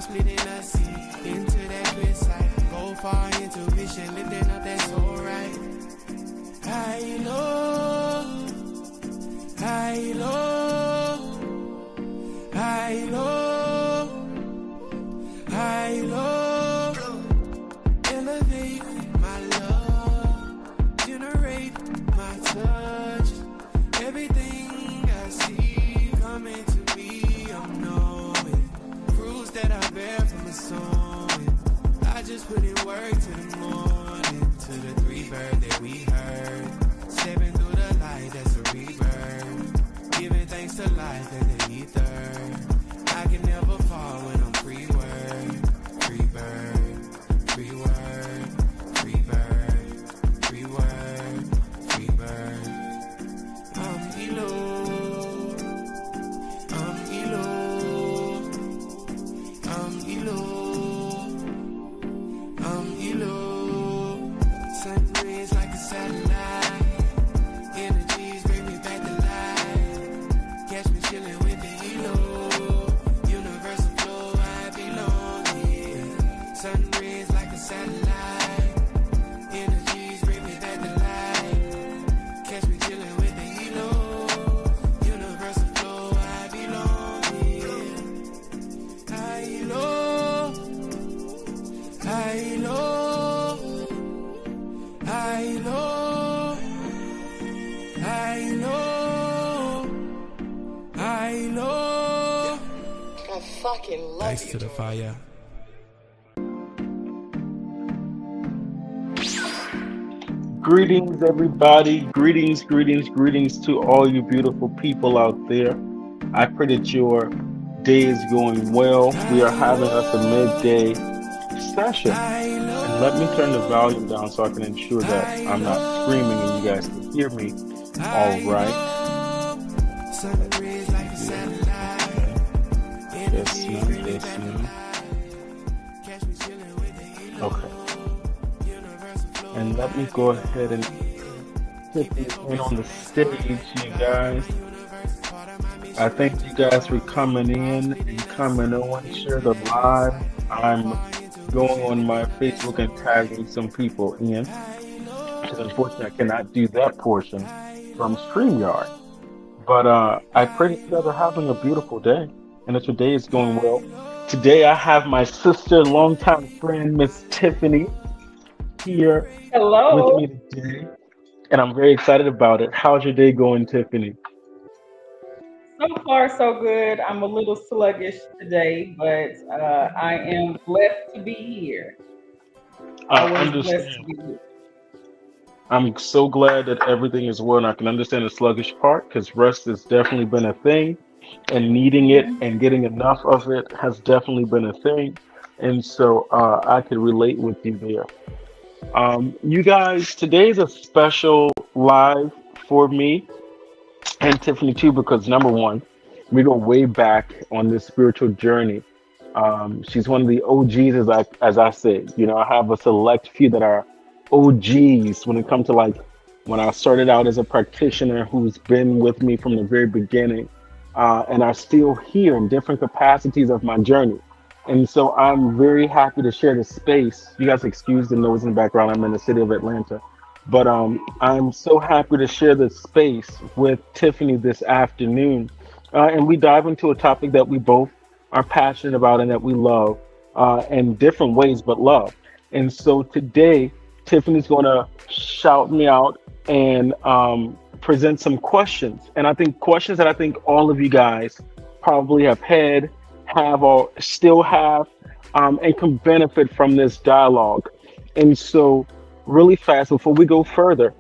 splitting the sea into that good side. Go far intuition, lifting up that soul right. High low, high low, high low, high low. Elevate my love, generate my touch. Everything I see coming to me, I'm knowing. Fruits that I bear from the sowing. I just put in work to the morning, to the three bird that we heard. Stepping through the light, that's a rebirth. Giving thanks to life and the ether. I can never fall when I'm free word. Free bird, free word, free bird, free word, free bird. I'm Elo, I'm Elo, I'm Elo, I'm Elo. Sun rays like a satellite, energies bring me back to life. Catch me chilling with the Elo, universal flow, I belong here. Sun rays like a satellite, energies bring me back to life. Catch me chilling with the Elo, universal flow, I belong here. High low, high low, high low, high low, high low. I fucking love Thanks you. to the fire. Greetings, everybody. Greetings to all you beautiful people out there. I pray that your day is going well. We are having us a midday session. And let me turn the volume down so I can ensure that I'm not screaming and you guys can hear me. All right. Yes, ma'am. Okay. And let me go ahead and put this in on the stage, you guys. I thank you guys for coming in and coming on. Share the live. I'm going on my Facebook and tagging some people in. Because unfortunately, I cannot do that portion from StreamYard. But I pray that you guys are having a beautiful day and that your day is going well. Today, I have my sister, longtime friend, Miss Tiffany, here with Hello. me today. And I'm very excited about it. How's your day going, Tiffany? So far, so good. I'm a little sluggish today, but I am blessed to be here. I Always blessed to understand. be here. I'm so glad that everything is well, and I can understand the sluggish part because rest has definitely been a thing, and needing it Mhm. and getting enough of it has definitely been a thing. And so I could relate with you there. You guys, today is a special live for me and Tiffany too, because number one, we go way back on this spiritual journey. She's one of the OGs, as I said. You know, I have a select few that are OGs when it comes to like when I started out as a practitioner who's been with me from the very beginning, and are still here in different capacities of my journey. And so I'm very happy to share the space. You guys excuse the noise in the background. I'm in the city of Atlanta. But I'm so happy to share the space with Tiffany this afternoon. And we dive into a topic that we both are passionate about and that we love in different ways, but love. And so today, Tiffany's going to shout me out and present some questions. And I think questions that I think all of you guys probably have had, have, or still have, and can benefit from this dialogue. And so, really fast, before we go further,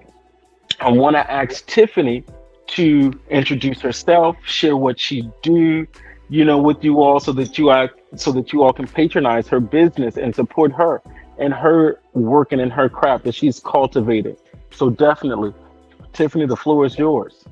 I want to ask Tiffany to introduce herself, share what she do, you know, with you all, so that you all can patronize her business and support her and her work and in her craft that she's cultivated. So definitely, Tiffany, the floor is yours.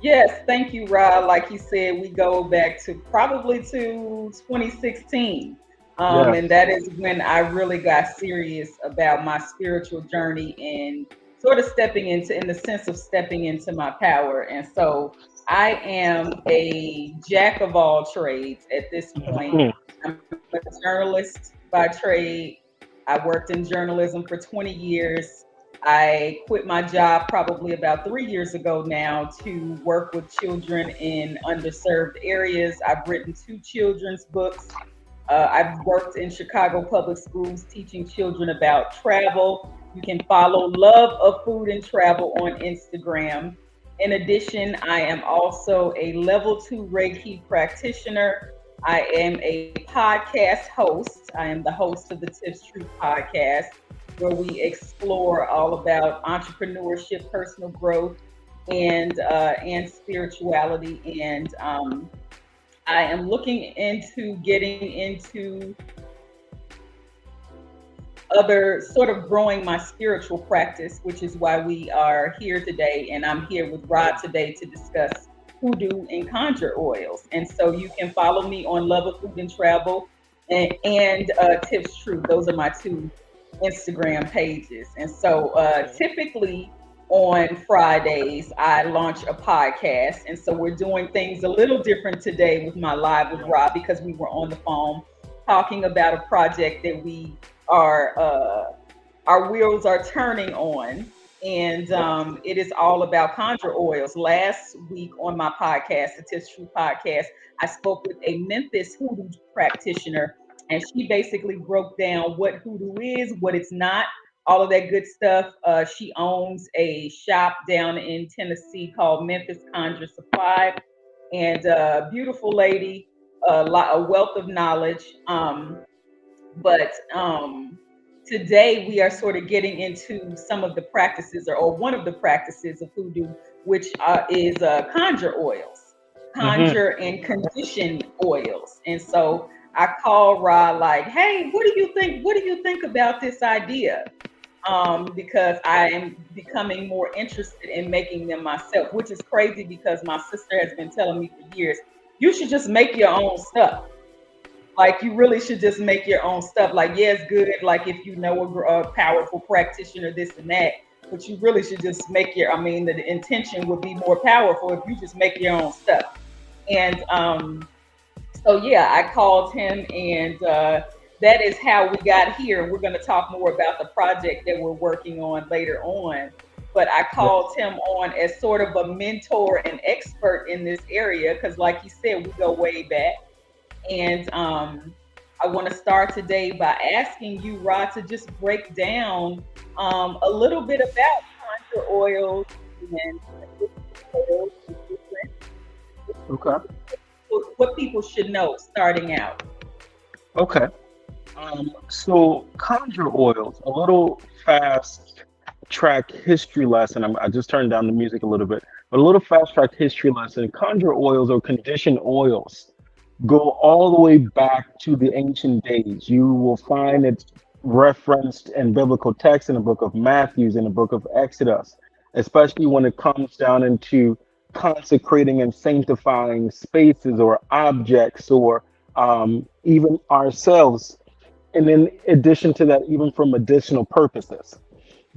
Yes, thank you, Rod. Like you said, we go back to probably to 2016. Yes. And that is when I really got serious about my spiritual journey and sort of in the sense of stepping into my power. And so I am a jack of all trades at this point. Mhm. I'm a journalist by trade. I worked in journalism for 20 years. I quit my job probably about 3 years ago now to work with children in underserved areas. I've written 2 children's books. I've worked in Chicago public schools teaching children about travel. You can follow Love of Food and Travel on Instagram. In addition, I am also a level 2 Reiki practitioner. I am a podcast host. I am the host of the Tiff's Truth podcast, where we explore all about entrepreneurship, personal growth, and spirituality. And I am looking into getting into other sort of growing my spiritual practice, which is why we are here today. And I'm here with Rod today to discuss hoodoo and conjure oils. And so you can follow me on Love of Food and Travel and Tiff's Truth. Those are my 2 Instagram pages. And so typically on Fridays, I launch a podcast. And so we're doing things a little different today with my Live with Rob, because we were on the phone talking about a project that we are, our wheels are turning on. And it is all about conjure oils. Last week on my podcast, the Tiff's Truth podcast, I spoke with a Memphis hoodoo practitioner, and she basically broke down what hoodoo is, what it's not, all of that good stuff. She owns a shop down in Tennessee called Memphis Conjure Supply, and beautiful lady, a wealth of knowledge. But today we are sort of getting into some of the practices, or one of the practices of hoodoo, which is conjure oils, conjure and condition oils. And so I called Rod like, hey, what do you think? What do you think about this idea? Because I am becoming more interested in making them myself, which is crazy because my sister has been telling me for years, you should just make your own stuff. Like, you really should just make your own stuff. Like, yeah, it's good, like, if you know a powerful practitioner, this and that, but you really should just make the intention would be more powerful if you just make your own stuff. And so, yeah, I called him, and that is how we got here. And we're going to talk more about the project that we're working on later on. But I called him on as sort of a mentor and expert in this area, because like you said, we go way back. And I want to start today by asking you, Rod, to just break down a little bit about conjure oils and oils. Okay. What people should know starting out. Okay. So conjure oils, a little fast track history lesson. I just turned down the music a little bit, but a little fast track history lesson. Conjure oils or conditioned oils go all the way back to the ancient days. You will find it referenced in biblical texts in the book of Matthew, in the book of Exodus, especially when it comes down into consecrating and sanctifying spaces or objects, or even ourselves. And in addition to that, even for medicinal purposes,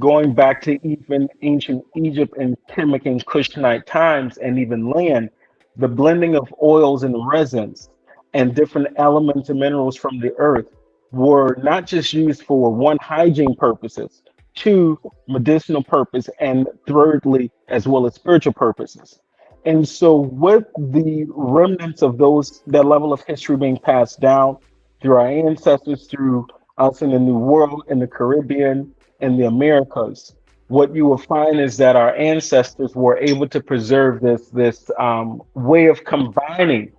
going back to even ancient Egypt and Kemet and Kushite times, and even land, the blending of oils and resins and different elements and minerals from the earth were not just used for one, hygiene purposes, 2, medicinal purpose, and thirdly, as well as spiritual purposes. And so with the remnants of that level of history being passed down through our ancestors, through us in the New World, in the Caribbean, in the Americas, what you will find is that our ancestors were able to preserve this way of combining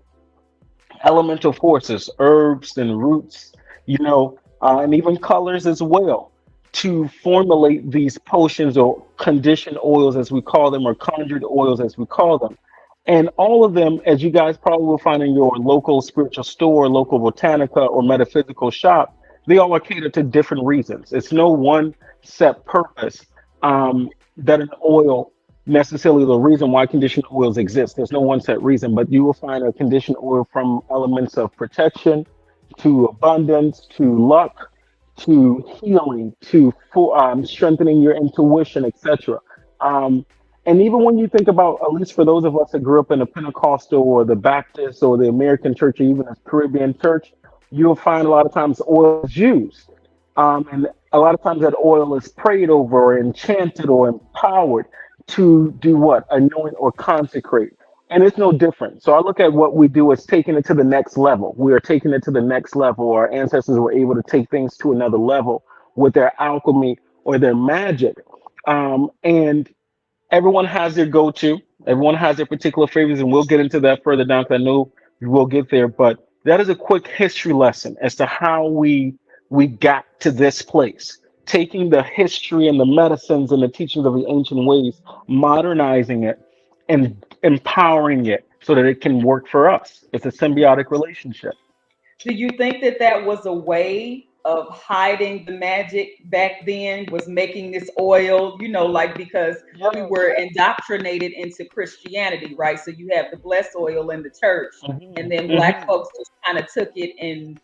elemental forces, herbs and roots, and even colors as well, to formulate these potions or conditioned oils, as we call them, or conjured oils, as we call them. And all of them, as you guys probably will find in your local spiritual store, local botanica, or metaphysical shop, they all are catered to different reasons. It's no one set purpose that an oil, necessarily the reason why conditioned oils exist. There's no one set reason, but you will find a conditioned oil from elements of protection, to abundance, to luck, to healing, to strengthening your intuition, etc. And even when you think about, at least for those of us that grew up in the Pentecostal or the Baptist or the American church, or even the Caribbean church, you'll find a lot of times oil is used. And a lot of times that oil is prayed over or enchanted or empowered to do what? Anoint or consecrate. And it's no different. So I look at what we do as taking it to the next level. We are taking it to the next level. Our ancestors were able to take things to another level with their alchemy or their magic. And everyone has their go-to. Everyone has their particular favorites, and we'll get into that further down because I know we'll get there. But that is a quick history lesson as to how we got to this place, taking the history and the medicines and the teachings of the ancient ways, modernizing it, and empowering it so that it can work for us. It's a symbiotic relationship. Do you think that that was a way of hiding the magic back then? Was making this oil, like because we Yes. were indoctrinated into Christianity, right? So you have the blessed oil in the church, and Mhm, then black mhm, folks just kind of took it and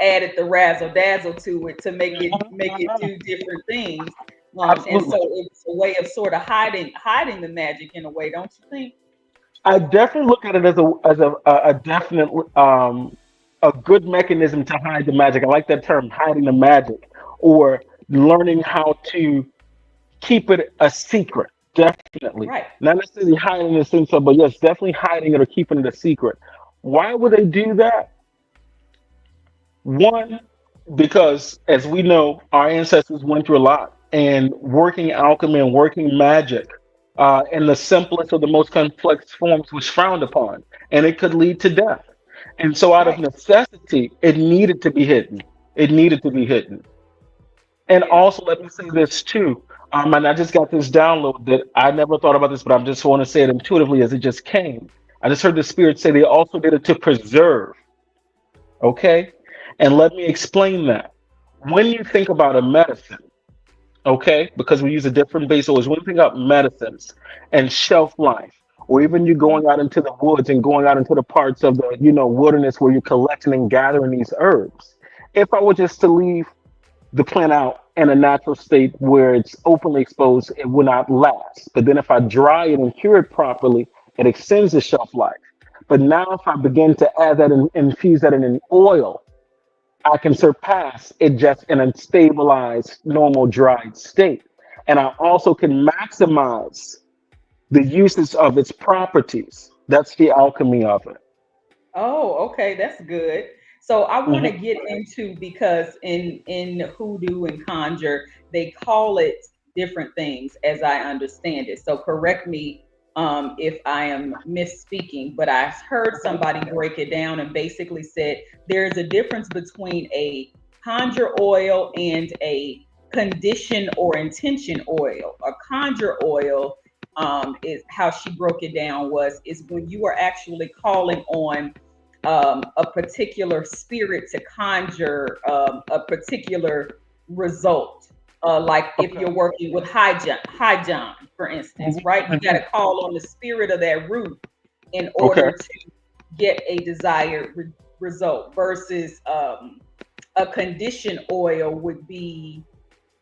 added the razzle dazzle to it to make it mhm. do different things. And so Absolutely. it's a way of sort of hiding the magic in a way, don't you think? I definitely look at it as a definite a good mechanism to hide the magic. I like that term, hiding the magic, or learning how to keep it a secret. Definitely, Right. not necessarily hiding in the sense of, but yes, definitely hiding it or keeping it a secret. Why would they do that? One, because as we know, our ancestors went through a lot, and working alchemy and working magic in the simplest or the most complex forms was frowned upon, and it could lead to death. And so, out of Right. necessity, it needed to be hidden. It needed to be hidden. And Yeah. also, let me say this too. And I just got this download that I never thought about this, but I just want to say it intuitively as it just came. I just heard the spirit say they also did it to preserve. Okay. And let me explain that. When you think about a medicine, okay, because we use a different base always, when you think about medicines and shelf life, or even you Mhm. going out into the woods and going out into the parts of the, wilderness where you're collecting and gathering these herbs. If I were just to leave the plant out in a natural state where it's openly exposed, it will not last. But then if I dry it and cure it properly, it extends the shelf life. But now if I begin to add that and infuse that in an oil, I can surpass it just in a stabilized, normal dried state. And I also can maximize the uses of its properties. That's the alchemy of it. Oh, okay, that's good. So I want to Mhm. get into, because in hoodoo and conjure, they call it different things as I understand it. So correct me if I am misspeaking, but I heard somebody break it down and basically said there's a difference between a conjure oil and a condition or intention oil. A conjure oil, is how she broke it down, is when you are actually calling on a particular spirit to conjure a particular result. Like if Okay. you're working with high John, for instance, Mhm, right? You got mhm. to call on the spirit of that root in Okay. order to get a desired result. Versus a condition oil would be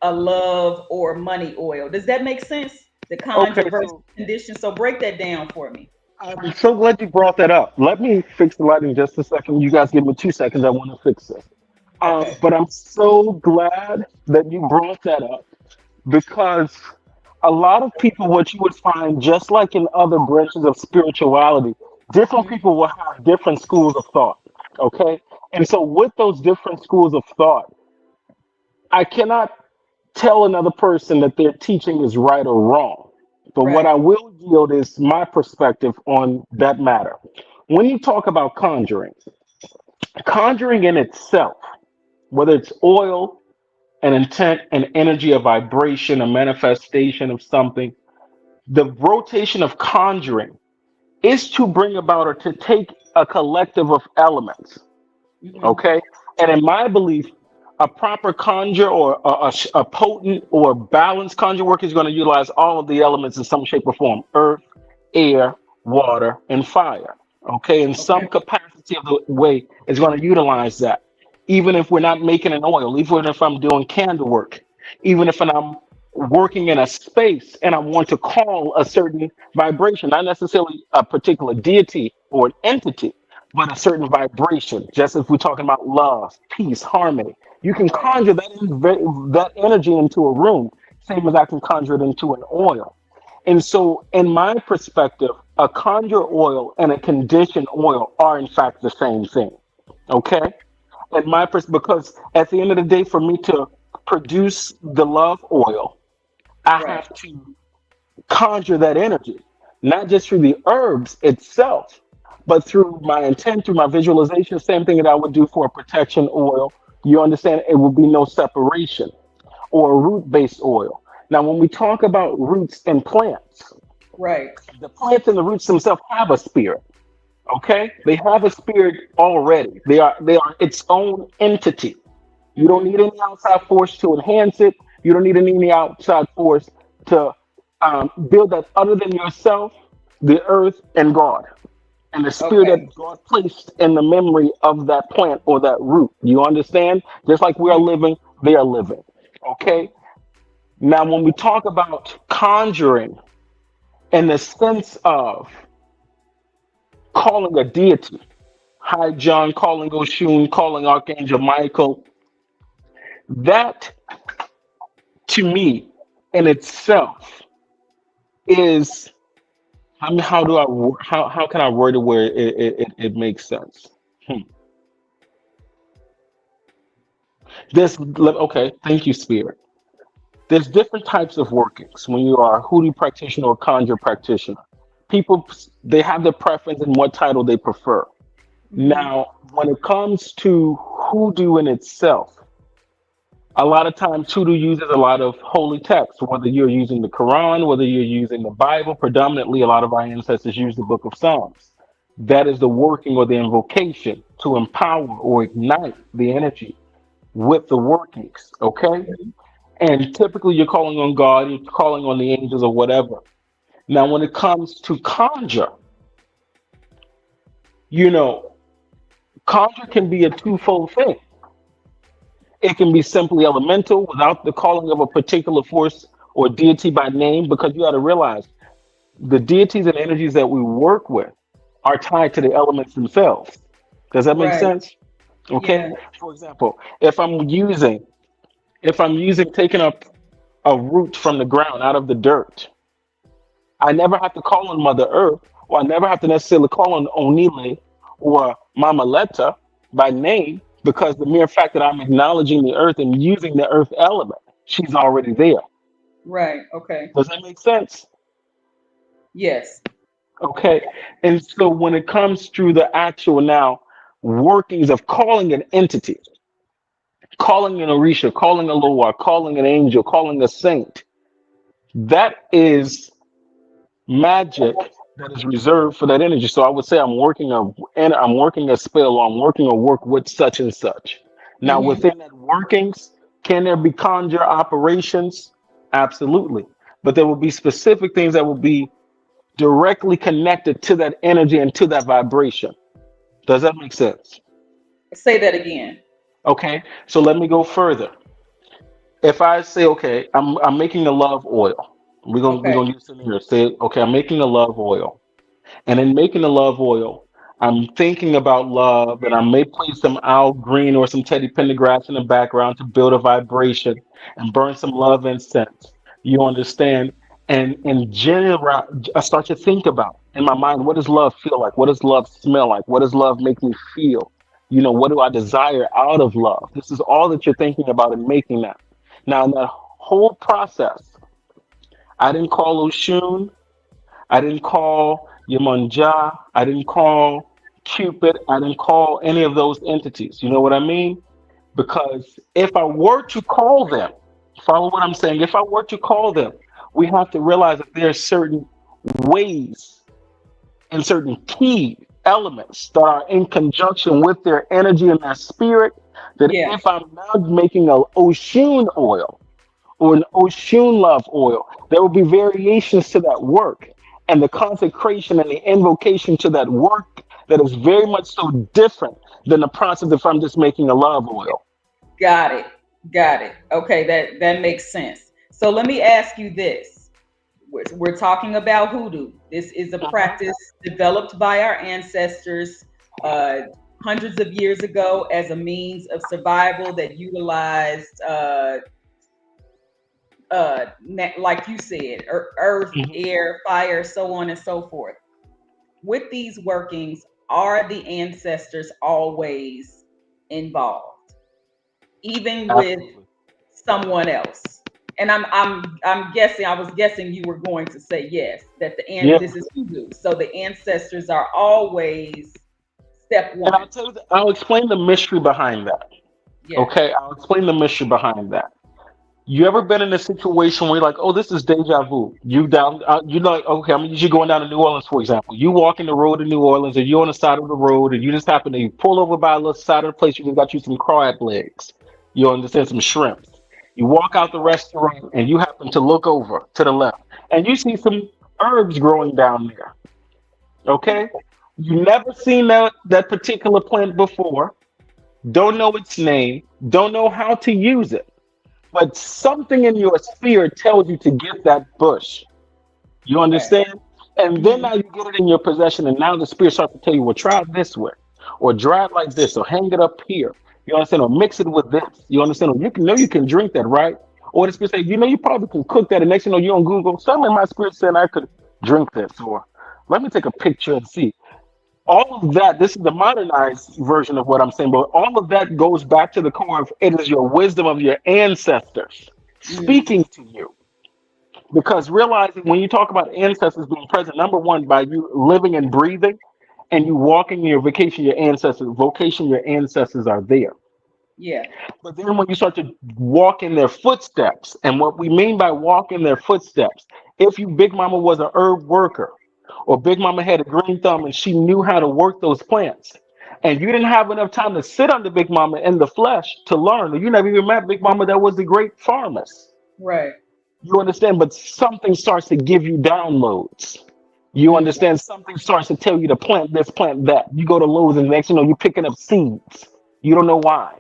a love or money oil. Does that make sense? The conjure Okay. versus So condition. So break that down for me. I'm so glad you brought that up. Let me fix the lighting just a second. You guys give me 2 seconds. I want to fix this. Okay. But I'm so glad that you brought that up because a lot of people, what you would find, just like in other branches of spirituality, different Mhm. people will have different schools of thought. Okay. And so, with those different schools of thought, I cannot tell another person that their teaching is right or wrong. But what Right. I will yield is my perspective on that matter. When you talk about conjuring, conjuring in itself, whether it's oil, an intent, an energy, a vibration, a manifestation of something, the rotation of conjuring is to bring about or to take a collective of elements. Mhm. Okay. And in my belief, a proper conjure or a potent or balanced conjure work is going to utilize all of the elements in some shape or form: earth, air, water, and fire. Okay. In some Okay. capacity of the way, is going to utilize that. Even if we're not making an oil, even if I'm doing candle work, even if I'm working in a space and I want to call a certain vibration, not necessarily a particular deity or an entity, but a certain vibration. Just as we're talking about love, peace, harmony, you can Right. conjure that energy into a room, same as I can conjure it into an oil. And so, in my perspective, a conjure oil and a conditioned oil are in fact the same thing. Okay, and because at the end of the day, for me to produce the love oil, I Right. have to conjure that energy, not just through the herbs itself, but through my intent, through my visualization. Same thing that I would do for a protection oil. You understand? It will be no separation, or a root based oil. Now, when we talk about roots and plants, Right. the plants and the roots themselves have a spirit. Okay, they have a spirit already. They are its own entity. You don't Hmm. need any outside force to enhance it. You don't need any outside force to build that other than yourself, the earth, and God, and the spirit Okay. that God placed in the memory of that plant or that root. You understand? Just like we are Mhm. living, they are living. Okay. Now, when we talk about conjuring in the sense of calling a deity, High John, calling Oshun, calling Archangel Michael, that to me in itself is, I mean, how can I word it where it makes sense? Hmm. Okay, thank you, Spirit. There's different types of workings when you are a hoodoo practitioner or conjure practitioner. People, they have their preference in what title they prefer. Hmm. Now, when it comes to hoodoo in itself, a lot of times hoodoo uses a lot of holy text, whether you're using the Quran, whether you're using the Bible. Predominantly, a lot of our ancestors use the book of Psalms. That is the working or the invocation to empower or ignite the energy with the workings. Okay. And typically, you're calling on God, you're calling on the angels or whatever. Now, when it comes to conjure, you know, conjure can be a twofold thing. It can be simply elemental without the calling of a particular force or deity by name, because you got to realize the deities and energies that we work with are tied to the elements themselves. Does that make Right. sense? Okay. Yeah. For example, if I'm using taking up a root from the ground out of the dirt, I never have to call on Mother Earth, or I never have to necessarily call on Onile or Mama Letta by name, because the mere fact that I'm acknowledging the earth and using the earth element, she's already there. Right. Okay. Does that make sense? Yes. Okay. And so when it comes through the actual now workings of calling an entity, calling an Orisha, calling a Loa, calling an angel, calling a saint, that is magic that is reserved for that energy. So I would say I'm working a spell, or I'm working a work with such and such. Now Hmm. within that workings, can there be conjure operations? Absolutely. But there will be specific things that will be directly connected to that energy and to that vibration. Does that make sense? Say that again. Okay. So let me go further. If I say, okay, I'm making a love oil. We're gonna Okay. use it here. Say, okay, I'm making a love oil. And in making the love oil, I'm thinking about love, and I may place some owl green or some teddy pendergrass in the background to build a vibration and burn some love incense. You understand? And in general, I start to think about in my mind, what does love feel like? What does love smell like? What does love make me feel? What do I desire out of love? This is all that you're thinking about in making that. Now, in that whole process, I didn't call Oshun. I didn't call Yemanja. I didn't call Cupid. I didn't call any of those entities. You know what I mean? Because if I were to call them, follow what I'm saying, if I were to call them, we have to realize that there are certain ways and certain key elements that are in conjunction with their energy and their spirit. That Yeah. if I'm now making a Oshun oil, or an Oshun love oil. There will be variations to that work and the consecration and the invocation to that work that is very much so different than the process if I'm just making a love oil. Got it. Got it. Okay. That makes sense. So let me ask you this. We're talking about hoodoo. This is a Mhm. practice developed by our ancestors hundreds of years ago as a means of survival that utilized, like you said, earth, air, fire, so on and so forth. With these workings, are the ancestors always involved, even with Absolutely. someone else? And I'm guessing, I was guessing you were going to say yes, that Yeah. this is hoodoo. So the ancestors are always step And one. I'll explain the mystery behind that. Yeah. Okay, I'll explain the mystery behind that. You ever been in a situation where you're like, oh, this is deja vu? You're like, okay, I'm usually going down to New Orleans, for example. You walking the road in New Orleans, and you're on the side of the road, and you just happen to pull over by a little side of the place. You just got you some crab legs. You understand some shrimps. You walk out the restaurant, and you happen to look over to the left, and you see some herbs growing down there. Okay, you never seen that particular plant before. Don't know its name. Don't know how to use it, but something in your spirit tells you to get that bush. You Okay. understand? And then Mhm. now you get it in your possession, and now the spirit starts to tell you, well, try it this way, or dry it like this, or hang it up here. You understand? Or mix it with this. You understand? Or you can know you can drink that, right? Or the spirit say, you know, you probably can cook that, and next thing you know, you're on Google. Suddenly my spirit said I could drink this, or let me take a picture and see all of that. This is the modernized version of what I'm saying, but all of that goes back to the core of it is your wisdom of your ancestors Mhm. speaking to you. Because realizing when you talk about ancestors being present, number one, by you living and breathing and you walking your vacation, your ancestors, vocation, your ancestors are there. Yeah. But then when you start to walk in their footsteps, and what we mean by walk in their footsteps, if you Big Mama was a herb worker, or Big Mama had a green thumb and she knew how to work those plants, and you didn't have enough time to sit under Big Mama in the flesh to learn, or you never even met Big Mama that was the great pharmacist. Right. You understand? But something starts to give you downloads. You Mhm. understand? Something starts to tell you to plant this, plant that. You go to Lowe's and next you know you're picking up seeds. You don't know why.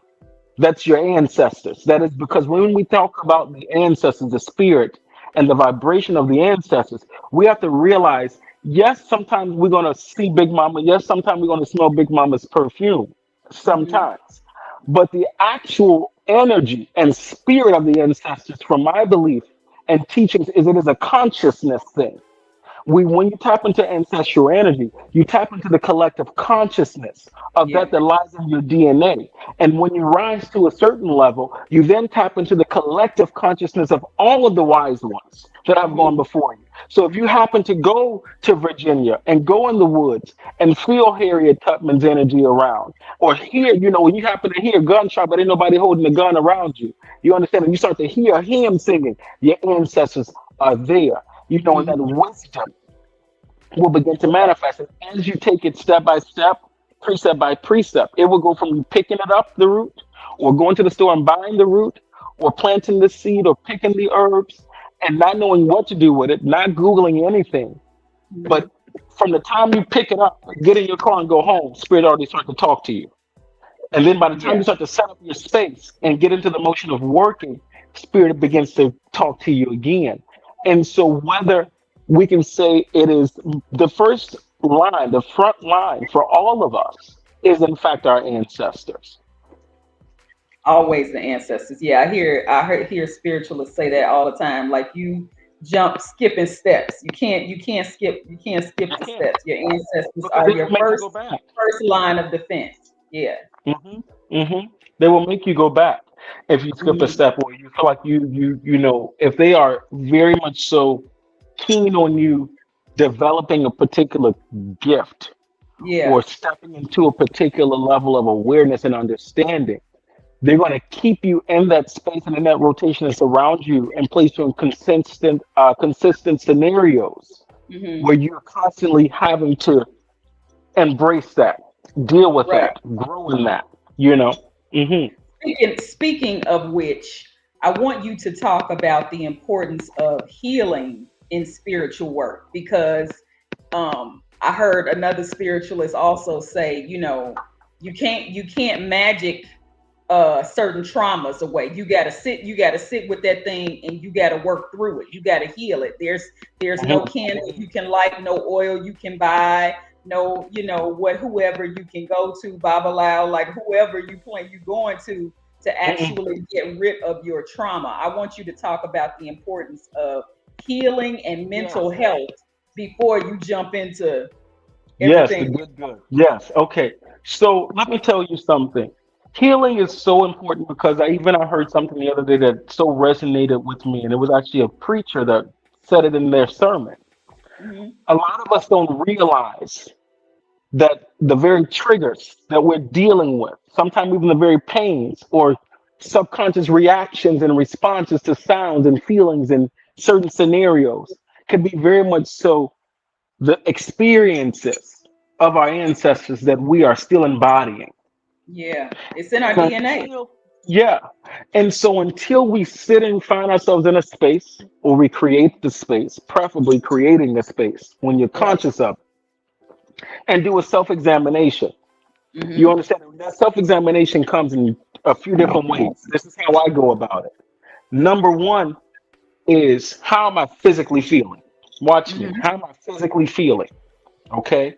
That's your ancestors. That is because when we talk about the ancestors, the spirit and the vibration of the ancestors, we have to realize yes, sometimes we're going to see Big Mama. Yes, sometimes we're going to smell Big Mama's perfume. Mhm. Sometimes. But the actual energy and spirit of the ancestors, from my belief and teachings, is it is a consciousness thing. When you tap into ancestral energy, you tap into the collective consciousness of Yeah. that lies in your DNA. And when you rise to a certain level, you then tap into the collective consciousness of all of the wise ones that have gone Mhm. before you. So if you happen to go to Virginia and go in the woods and feel Harriet Tubman's energy around, or hear, you know, when you happen to hear gunshot, but ain't nobody holding a gun around you, you understand? And you start to hear hymn singing, your ancestors are there. You know, and that Mhm. wisdom will begin to Okay. manifest. And as you take it step by step, precept by precept, it will go from you picking it up, the root, or going to the store and buying the root, or planting the seed, or picking the herbs, and not knowing what to do with it, not Googling anything. But Mhm. from the time you pick it up, get in your car and go home, Spirit already starts to talk to you. And then by the time Yeah. you start to set up your space and get into the motion of working, spirit begins to talk to you again. And so whether we can say it is the first line, the front line for all of us is in fact our ancestors. Always the ancestors. Yeah, hear spiritualists say that all the time. Like you jump skipping steps. You can't skip You the can't steps. Your ancestors because are they will your make you go back. first line of defense. Yeah. Hmm. Hmm. They will make you go back if you skip a Mhm. step or you feel like you know if they are very much so keen on you developing a particular gift Yeah. or stepping into a particular level of awareness and understanding, they're going to keep you in that space and in that rotation that's around you and place you in consistent scenarios Mhm. where you're constantly having to embrace that, deal with Right. that, grow in that, you know. Hmm. Speaking of which, I want you to talk about the importance of healing in spiritual work because I heard another spiritualist also say, you can't magic certain traumas away. You gotta sit with that thing and you gotta work through it. You gotta heal it. There's no Hmm. candle you can light, no oil you can buy, no, what, whoever you can go to, Babalao, like whoever you going to Mm-mm. actually get rid of your trauma. I want you to talk about the importance of healing and mental Yes. health before you jump into Yes, everything. good. Yes, okay. So let me tell you something. Healing is so important because I heard something the other day that so resonated with me, and it was actually a preacher that said it in their sermon. Hmm. A lot of us don't realize that the very triggers that we're dealing with, sometimes even the very pains or subconscious reactions and responses to sounds and feelings in certain scenarios, can be very much so the experiences of our ancestors that we are still embodying. Yeah, it's in our And DNA. until, yeah. And so until we sit and find ourselves in a space or we create the space, preferably creating the space when you're Right. conscious of, and do a self examination. You Hmm. understand? That self examination comes in a few different ways. This is how I go about it. Number one is, how am I physically feeling? Watch me. Hmm. How am I physically feeling? Okay.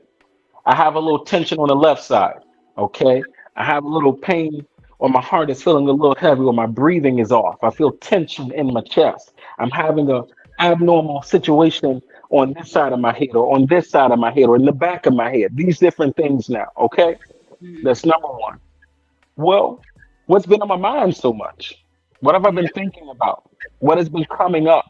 I have a little tension on the left side. Okay. I have a little pain, or my heart is feeling a little heavy, or my breathing is off. I feel tension in my chest. I'm having a abnormal situation on this side of my head, or on this side of my head, or in the back of my head. These different things now. Okay. Hmm. That's number one. Well, what's been on my mind so much? What have I been thinking about? What has been coming up?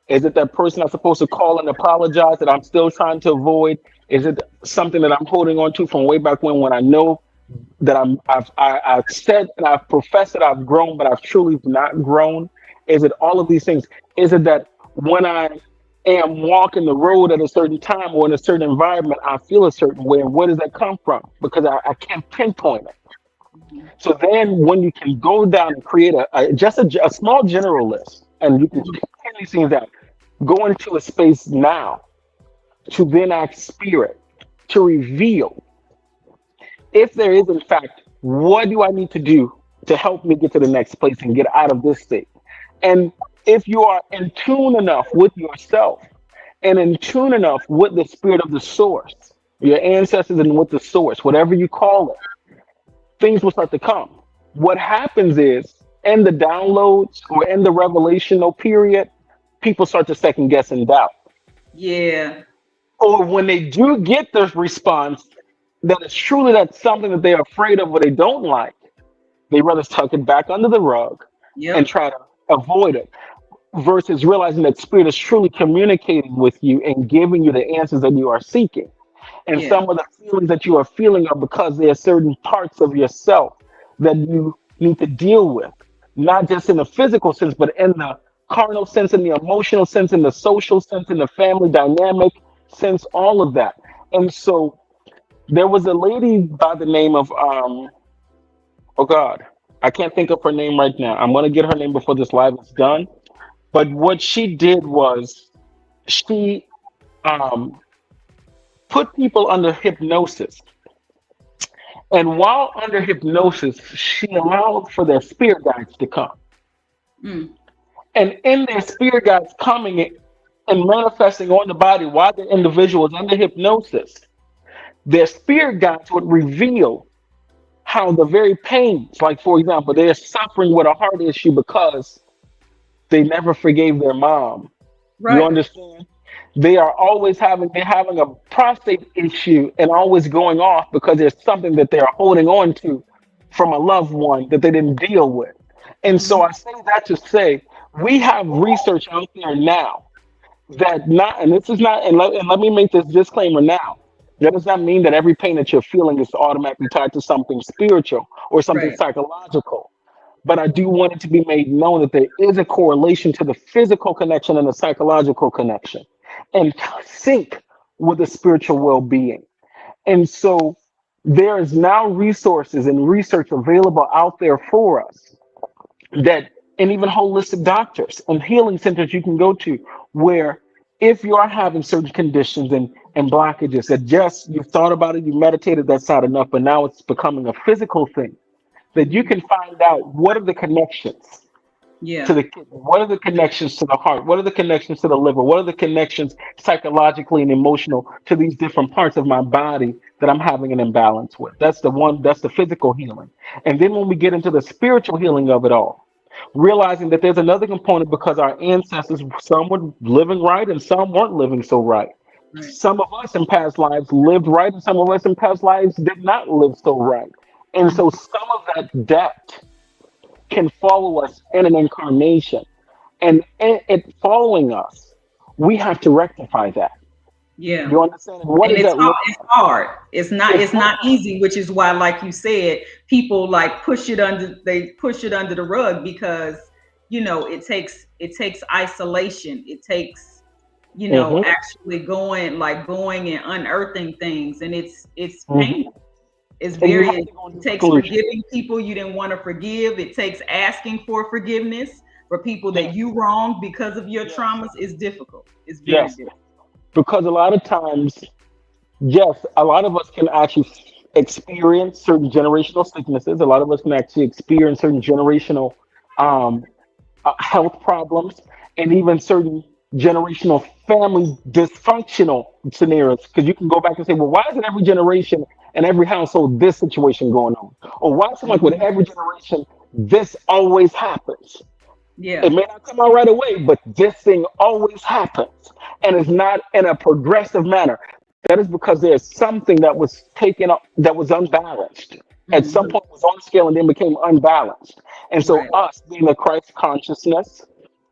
Is it that person I'm supposed to call and apologize that I'm still trying to avoid? Is it something that I'm holding on to from way back when I know that I've said and I've professed that I've grown, but I've truly not grown? Is it all of these things? Is it that when I am walking the road at a certain time or in a certain environment, I feel a certain way? And where does that come from? Because I can't pinpoint it. Hmm. So then when you can go down and create a small general list, and you can Hmm. pen these things out, go into a space now to then ask spirit to reveal if there is, in fact, what do I need to do to help me get to the next place and get out of this state? And if you are in tune enough with yourself and in tune enough with the spirit of the source, your ancestors, and with the source, whatever you call it, things will start to come. What happens is, in the downloads or in the revelational period, people start to second guess and doubt. Yeah. Or when they do get the response that is truly that's something that they're afraid of or they don't like, they rather tuck it back under the rug and Yep. try to avoid it versus realizing that spirit is truly communicating with you and giving you the answers that you are seeking. And Yeah. some of the feelings that you are feeling are because there are certain parts of yourself that you need to deal with, not just in the physical sense, but in the carnal sense, in the emotional sense, in the social sense, in the family dynamic sense, all of that. And so there was a lady by the name of, oh God, I can't think of her name right now. I'm going to get her name before this live is done. But what she did was she um, put people under hypnosis. And while under hypnosis, she allowed for their spirit guides to come. Mm. And in their spirit guides coming and manifesting on the body while the individual is under hypnosis, their spirit guides would reveal how the very pains, like for example, they're suffering with a heart issue because they never forgave their mom. You Right. understand? They're having a prostate issue and always going off because there's something that they're holding on to from a loved one that they didn't deal with. And so Hmm. I say that to say we have research out there now that not, and this is not, and let me make this disclaimer now. That does not mean that every pain that you're feeling is automatically tied to something spiritual or something Right. psychological. But I do want it to be made known that there is a correlation to the physical connection and the psychological connection and sync with the spiritual well being. And so there is now resources and research available out there for us that, and even holistic doctors and healing centers you can go to where if you are having certain conditions and blockages that just you've thought about it, you meditated, that's not enough, but now it's becoming a physical thing that you Hmm. can find out what are the connections. Yeah. to the kidney? What are the connections to the heart? What are the connections to the liver? What are the connections psychologically and emotional to these different parts of my body that I'm having an imbalance with? That's the one, that's the physical healing. And then when we get into the spiritual healing of it all, realizing that there's another component because our ancestors, some were living right and some weren't living so right. Right. Some of us in past lives lived right and some of us in past lives did not live so right. And so Mhm. some of that debt can follow us in an incarnation. And it following us, we have to rectify that. Yeah. You understand? What And does it's that hard. look It's like? hard. It's not. It's It's not hard. easy. Which is why, like you said, people like push it under. They push it under the rug because it takes isolation. It takes Hmm. actually going and unearthing things, and it's Hmm. painful. It's And you very. have to go It into takes resolution. forgiving people you didn't want to forgive. It takes asking for forgiveness for people that Yes. you wronged because of your Yes. traumas. It's difficult. It's very Yes. difficult. Because a lot of times, yes, a lot of us can actually experience certain generational sicknesses. A lot of us can actually experience certain generational um, health problems and even certain generational family dysfunctional scenarios. Because you can go back and say, well, why is it every generation and every household this situation going on? Or why is it like with Mhm. every generation this always happens? Yeah. It may not come out right away, but this thing always happens. And it's not in a progressive manner. That is because there's something that was taken up that was unbalanced. At some Mhm. point was on scale and then became unbalanced. And so Right. us being the Christ consciousness,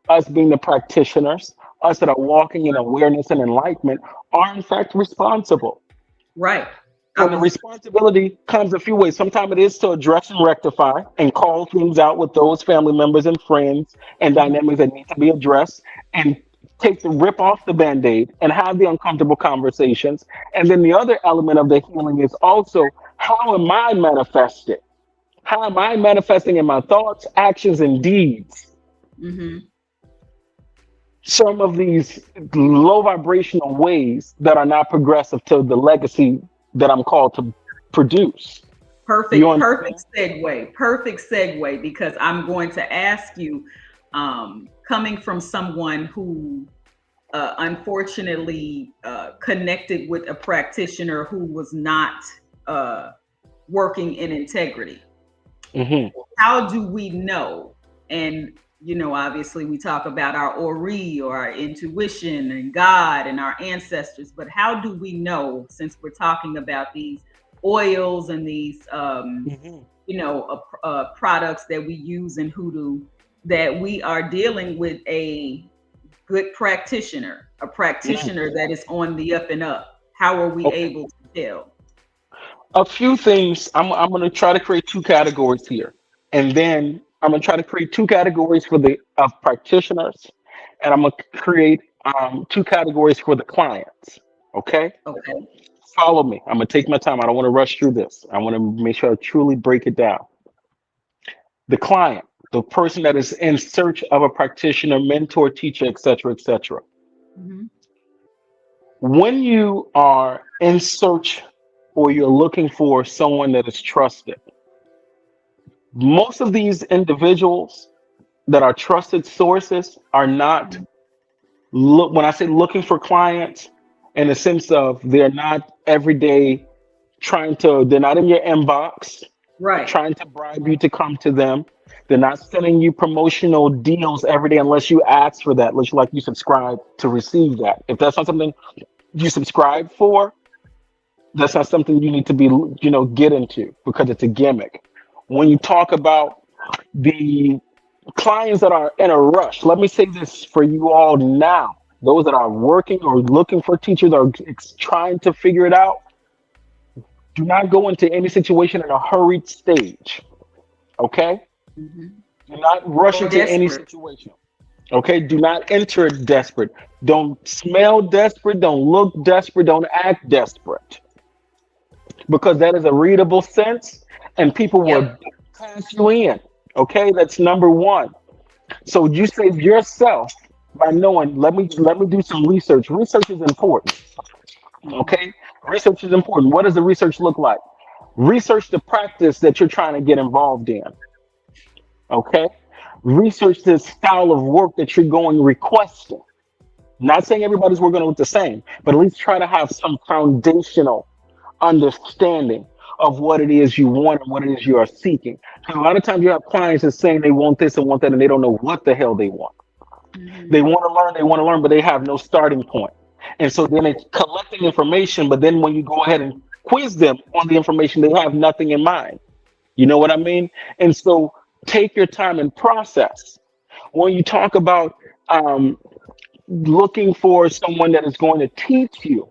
us being the practitioners, us that are walking in awareness and enlightenment are in fact responsible. Right. I And the was responsibility comes a few ways. Sometimes it is to address and rectify and call things out with those family members and friends and mhm. dynamics that need to be addressed and take the rip off the band-aid and have the uncomfortable conversations. And then the other element of the healing is also how am I manifesting? How am I manifesting in my thoughts, actions, and deeds Mhm. some of these low vibrational ways that are not progressive to the legacy that I'm called to produce? You Perfect understand? segue. Perfect segue because I'm going to ask you, coming from someone who unfortunately connected with a practitioner who was not uh, working in integrity. Hmm. How do we know? And obviously we talk about our ori or our intuition and God and our ancestors, but how do we know, since we're talking about these oils and these Hmm. products that we use in hoodoo, that we are dealing with a good practitioner, a practitioner Nice. that is on the up and up? How are we Okay. able to tell? A few things. I'm going to try to create two categories here, and then I'm going to try to create two categories for the of practitioners, and I'm going to create two categories for the clients. Okay. Okay. Follow me. I'm going to take my time. I don't want to rush through this. I want to make sure I truly break it down. The client, the person that is in search of a practitioner, mentor, teacher, etc., etc. Hmm. When you are in search or you're looking for someone that is trusted, most of these individuals that are trusted sources are not when I say looking for clients in the sense of they're not every day they're not in your inbox Right. trying to bribe you to come to them. They're not sending you promotional deals every day unless you ask for that, unless you subscribe to receive that. If that's not something you subscribe for, that's not something you need to be, get into because it's a gimmick. When you talk about the clients that are in a rush, let me say this for you all now. Those that are working or looking for teachers or trying to figure it out, do not go into any situation in a hurried stage. Okay? Hmm. Do not rush Or into any desperate. situation. Okay? Do not enter it desperate. Don't smell desperate. Don't look desperate. Don't act desperate because that is a readable sense and people Yep. will pass you in. Okay? That's number one. So you save yourself by knowing, let me do some research. Research is important. Hmm. Okay? Research is important. What does the research look like? Research the practice that you're trying to get involved in. Okay? research this style of work that you're going requesting. Not saying everybody's work going to look the same, but at least try to have some foundational understanding of what it is you want and what it is you are seeking. 'Cause a lot of times you have clients that saying they want this and want that, and they don't know what the hell they want. They want to learn, but they have no starting point. And so then it's collecting information, but then when you go ahead and quiz them on the information, they have nothing in mind. You know what I mean? And so take your time and process. When you talk about looking for someone that is going to teach you,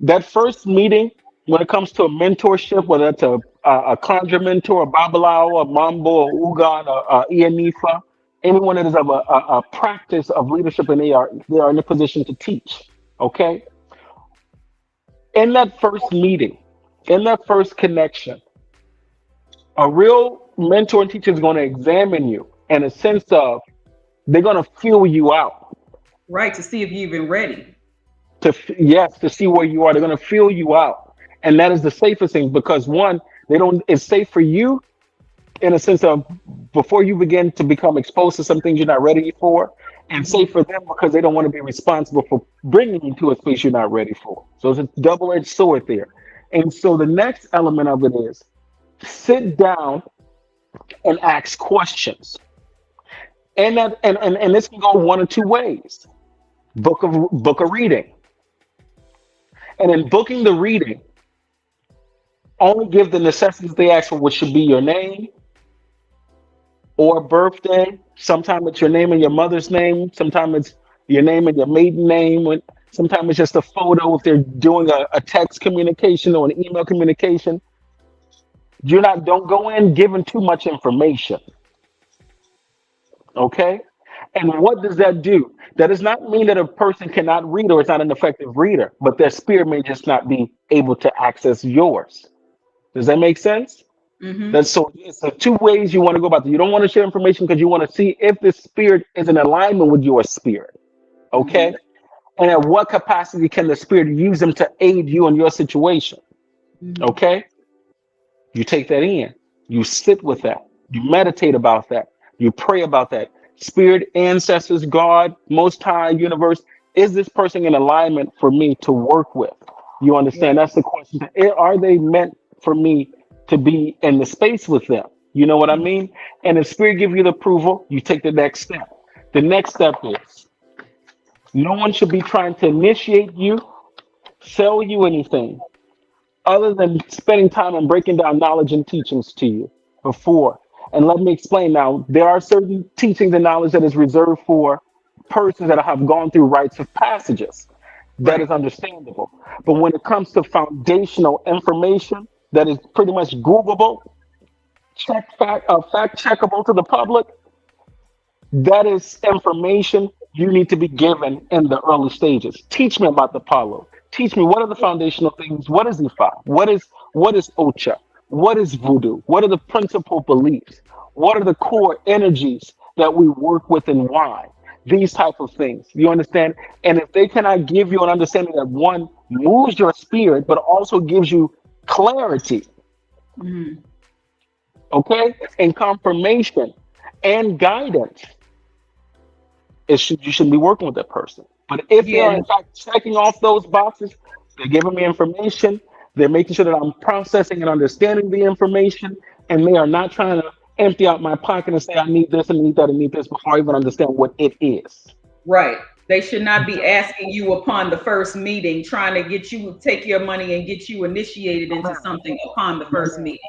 that first meeting, when it comes to a mentorship, whether it's a conjure mentor, a Babalawo, a Mambo, a Ugan, a Ianifa, anyone that is of a practice of leadership and they are in a position to teach. Okay? In that first meeting, in that first connection, a real mentor and teacher is going to examine you in a sense of they're going to feel you out. Right, to see if you're even ready. Yes, to see where you are. They're going to feel you out. And that is the safest thing because one, it's safe for you in a sense of before you begin to become exposed to some things you're not ready for, and safe for them because they don't want to be responsible for bringing you to a space you're not ready for. So it's a double-edged sword there. And so the next element of it is sit down and ask questions. And this can go one or two ways. Book a reading. And in booking the reading, only give the necessities they ask for, which should be your name or birthday. Sometimes it's your name and your mother's name. Sometimes it's your name and your maiden name. Sometimes it's just a photo if they're doing a text communication or an email communication. Don't go in giving too much information. Okay? And what does that do? That does not mean that a person cannot read or is not an effective reader, but their spirit may just not be able to access yours. Does that make sense? That's so it's the two ways you want to go about it. You don't want to share information because you want to see if the spirit is in alignment with your spirit. Okay? And at what capacity can the spirit use them to aid you in your situation? Okay? You take that in. You sit with that. You meditate about that. You pray about that. Spirit, ancestors, God, Most High, universe, is this person in alignment for me to work with? You understand? That's the question. Are they meant for me to be in the space with them? You know what I mean? And if spirit gives you the approval, you take the next step. The next step is no one should be trying to initiate you, sell you anything other than spending time and breaking down knowledge and teachings to you before. And let me explain now, there are certain teachings and knowledge that is reserved for persons that have gone through rites of passages. That is understandable. But when it comes to foundational information that is pretty much Googleable, fact checkable to the public, that is information you need to be given in the early stages. Teach me about the Palo. Teach me what are the foundational things. What is Ifa? What is Ocha? What is voodoo? What are the principal beliefs? What are the core energies that we work with and why? These type of things. You understand? And if they cannot give you an understanding that one moves your spirit, but also gives you clarity, okay, and confirmation and guidance, you shouldn't be working with that person. But if they are in fact checking off those boxes, they're giving me information, they're making sure that I'm processing and understanding the information, and they are not trying to empty out my pocket and say, I need this and need that and need this before I even understand what it is. Right. They should not be asking you upon the first meeting, trying to get you, take your money and get you initiated into something upon the first meeting.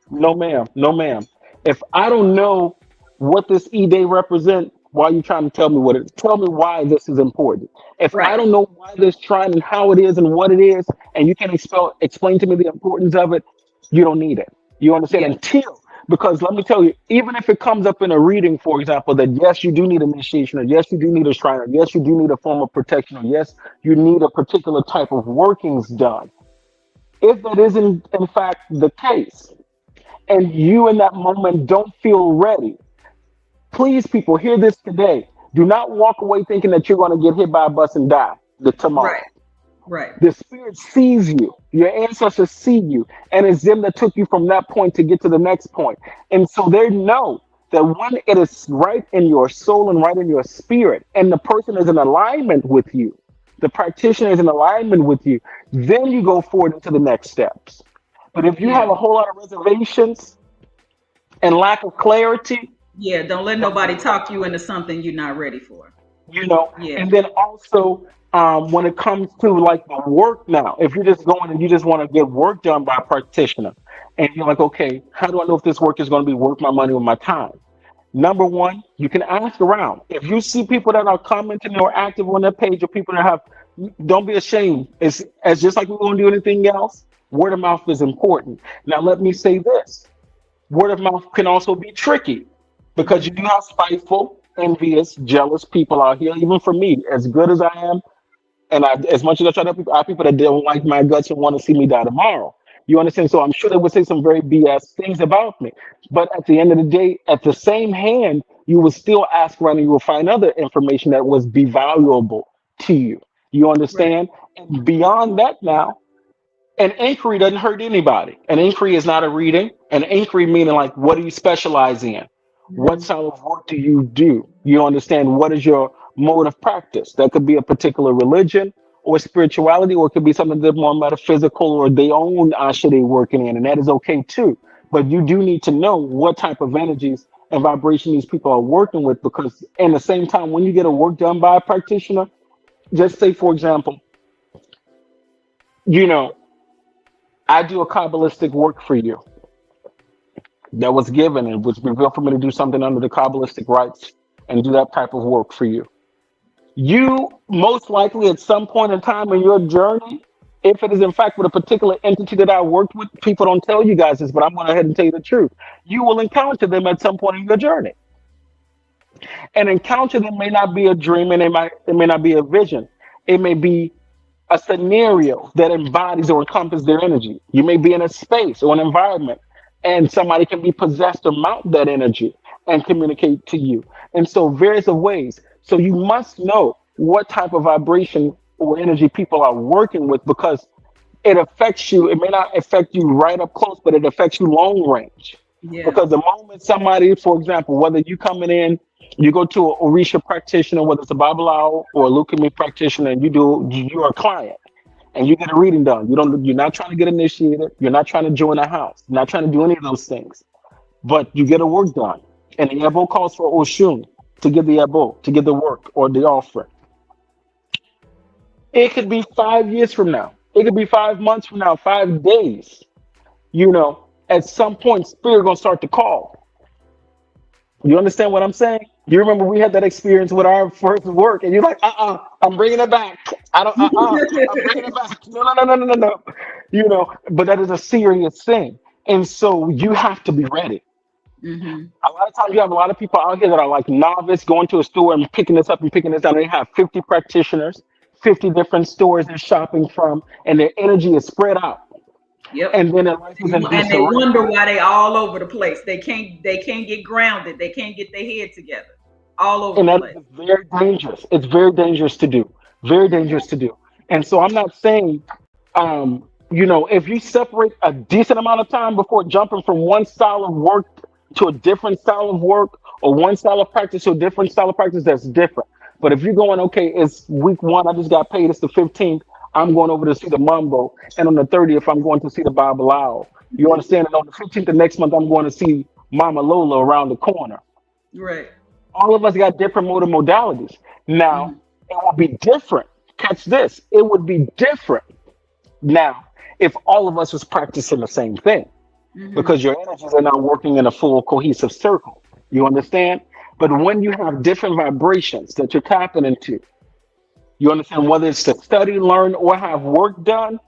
No, ma'am. No, ma'am. If I don't know what this E-Day represents, why are you trying to tell me what it is? Tell me why this is important. If I don't know why this shrine and how it is and what it is, and you can explain to me the importance of it, you don't need it. You understand? Because let me tell you, even if it comes up in a reading, for example, that yes, you do need initiation, or yes, you do need a shrine, or yes, you do need a form of protection, or yes, you need a particular type of workings done. If that isn't, in fact, the case, and you in that moment don't feel ready, please, people, hear this today. Do not walk away thinking that you're going to get hit by a bus and die tomorrow. Right. The spirit sees you. Your ancestors see you. And it's them that took you from that point to get to the next point. And so they know that when it is right in your soul and right in your spirit, and the person is in alignment with you, the practitioner is in alignment with you, then you go forward into the next steps. But if you have Yeah. a whole lot of reservations and lack of clarity, Yeah. Don't let then nobody talk you into something you're not ready for. Yeah. and then also when it comes to like the work now, if you're just going and you just want to get work done by a practitioner, and you're like, okay, how do I know if this work is going to be worth my money or my time? Number one, you can ask around. If you see people that are commenting or active on their page, or people that have, don't be ashamed. It's as just like we're going to do anything else. Word of mouth is important. Now, let me say this: word of mouth can also be tricky because you do Hmm. have spiteful, envious, jealous people out here. Even for me, as good as I am, and as much as I try to help people, I have people that don't like my guts and want to see me die tomorrow. You understand? So I'm sure they would say some very BS things about me. But at the end of the day, at the same hand, you will still ask around and you will find other information that was be valuable to you. You Right. understand? And beyond that now, an inquiry doesn't hurt anybody. An inquiry is not a reading. An inquiry meaning like, what do you specialize in? What Hmm. style of work do you do? You understand what is your mode of practice? That could be a particular religion or spirituality, or it could be something that's more metaphysical or their own asha they working in, and that is okay too. But you do need to know what type of energies and vibration these people are working with, because in the same time, when you get a work done by a practitioner, just say for example, you know, I do a Kabbalistic work for you that was given and was revealed for me to do something under the Kabbalistic rites and do that type of work for you. You most likely at some point in time in your journey, if it is in fact with a particular entity that I worked with, people don't tell you guys this, but I'm going to go ahead and tell you the truth. You will encounter them at some point in your journey. And encounter them may not be a dream, and it may not be a vision. It may be a scenario that embodies or encompasses their energy. You may be in a space or an environment, and somebody can be possessed or mount that energy and communicate to you. And so, various of ways. So, you must know what type of vibration or energy people are working with, because it affects you. It may not affect you right up close, but it affects you long range. Yeah. Because the moment somebody, for example, whether you coming in, you go to a Orisha practitioner, whether it's a Babalawo or a leukemia practitioner, and you're a client and you get a reading done. You're not trying to get initiated. You're not trying to join a house. You're not trying to do any of those things. But you get a work done, and the Ebo calls for Oshun to give the Ebo, to give the work or the offering. It could be 5 years from now. It could be 5 months from now, 5 days. At some point, spirit gonna start to call. You understand what I'm saying? You remember we had that experience with our first work, and you're like, I'm bringing it back. I don't, I'm bringing it back. No, no, no, no, no, no, no. But that is a serious thing. And so you have to be ready. Hmm. A lot of times you have a lot of people out here that are like novice going to a store and picking this up and picking this down. They have 50 practitioners, 50 different stores they're shopping from, and their energy is spread out. Yep. And then their life is in And they disarray. wonder why they all over the place. They can't get grounded. They can't get their head together. All over And the that place. is very dangerous. It's very dangerous to do. Very dangerous to do. And so I'm not saying, if you separate a decent amount of time before jumping from one style of work to a different style of work, or one style of practice to a different style of practice, that's different. But if you're going, okay, it's week one, I just got paid, it's the 15th, I'm going over to see the Mumbo, and on the 30th, I'm going to see the Babalao. You understand? And on the 15th of next month, I'm going to see Mama Lola around the corner. Right. All of us got different motor modalities. Now, Hmm. it would be different. Catch this. It would be different now if all of us was practicing the same thing, Hmm. because your energies are now working in a full cohesive circle. You understand? But when you have different vibrations that you're tapping into, you understand, whether it's to study, learn, or have work done.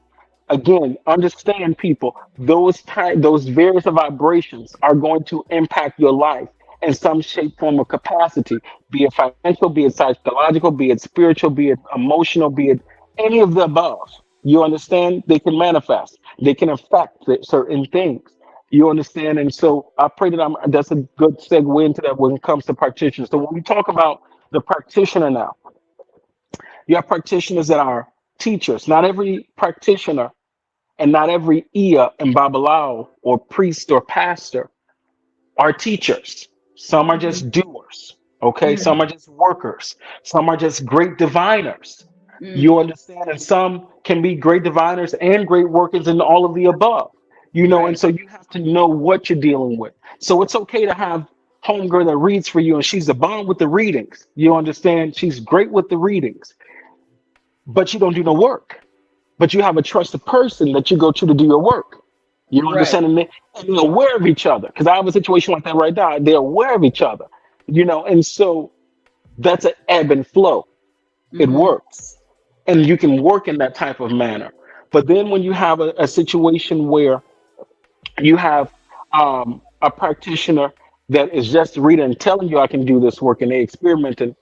Again, understand, people, those various vibrations are going to impact your life in some shape, form, or capacity, be it financial, be it psychological, be it spiritual, be it emotional, be it any of the above. You understand? They can manifest, they can affect certain things. You understand? And so I pray that that's a good segue into that when it comes to practitioners. So when we talk about the practitioner now, you have practitioners that are teachers. Not every practitioner and not every Ia and Babalao or priest or pastor are teachers. Some are Mm-hmm. just doers. Okay. Mm-hmm. Some are just workers. Some are just great diviners. You Mm-hmm. understand? And some can be great diviners and great workers and all of the above. And Right. so you have to know what you're dealing with. So it's okay to have homegirl that reads for you and she's the bomb with the readings. You understand? She's great with the readings, but you don't do no work. But you have a trusted person that you go to do your work. You Right. understand? And they're aware of each other. Because I have a situation like that right now. They're aware of each other. And so that's an ebb and flow. It Mm-hmm. works. And you can work in that type of manner. But then when you have a situation where you have a practitioner that is just reading and telling you I can do this work and they experimenting,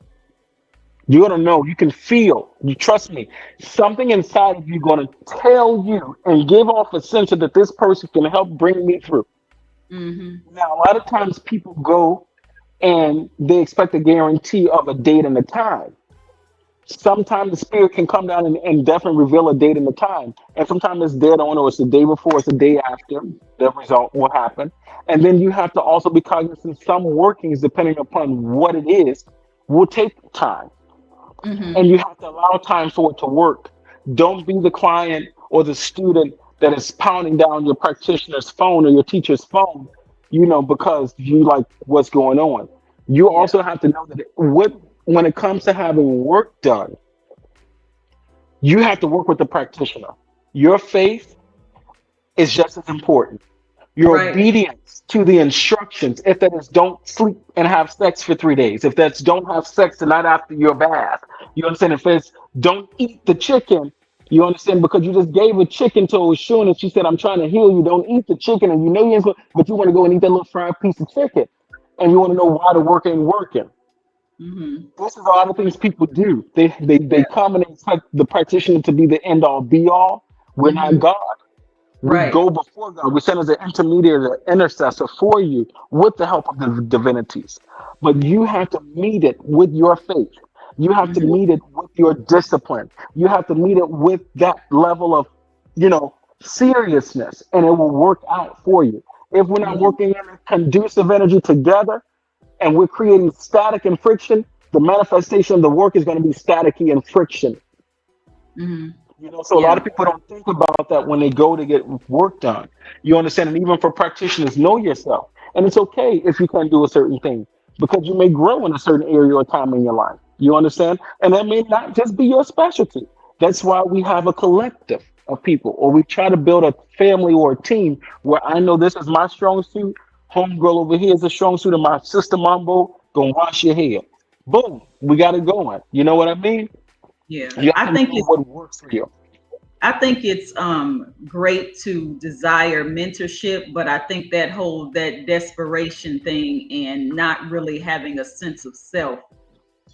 you gotta know, you can feel, you trust me, something inside of you gonna tell you and give off a sense that this person can help bring me through. Mm-hmm. Now, a lot of times people go and they expect a guarantee of a date and a time. Sometimes the spirit can come down and definitely reveal a date and a time. And sometimes it's dead on or it's the day before, it's the day after the result will happen. And then you have to also be cognizant some workings, depending upon what it is, will take time. Mm-hmm. And you have to allow time for it to work. Don't be the client or the student that is pounding down your practitioner's phone or your teacher's phone, because you like what's going on. You Yeah. also have to know that when it comes to having work done, you have to work with the practitioner. Your faith is just as important. Your Right. obedience to the instructions, if that is don't sleep and have sex for 3 days, if that's don't have sex the night after your bath, you understand? If it's don't eat the chicken, you understand? Because you just gave a chicken to Oshun and she said, I'm trying to heal you, don't eat the chicken, and you know you ain't going, but you want to go and eat that little fried piece of chicken, and you want to know why the work ain't working. Mm-hmm. This is a lot of things people do. They Yeah. come and expect the practitioner to be the end all be all. We're not Mm-hmm. God. We Right. go before God. We send as an intermediary, an intercessor for you with the help of the divinities. But you have to meet it with your faith. You have to Mm-hmm. meet it with your discipline. You have to meet it with that level of, seriousness, and it will work out for you. If we're not Yeah. working in a conducive energy together and we're creating static and friction, the manifestation of the work is going to be staticky and friction. Mm-hmm. So a lot Yeah. of people don't think about that when they go to get work done. You understand? And even for practitioners, know yourself. And it's okay if you can't do a certain thing because you may grow in a certain area or time in your life. You understand? And that may not just be your specialty. That's why we have a collective of people, or we try to build a family or a team where I know this is my strong suit. Homegirl over here is a strong suit, and my sister Mambo gonna wash your hair. Boom, we got it going. You know what I mean? Yeah. You have I to think know it's what works for you. great to desire mentorship, but I think that desperation thing and not really having a sense of self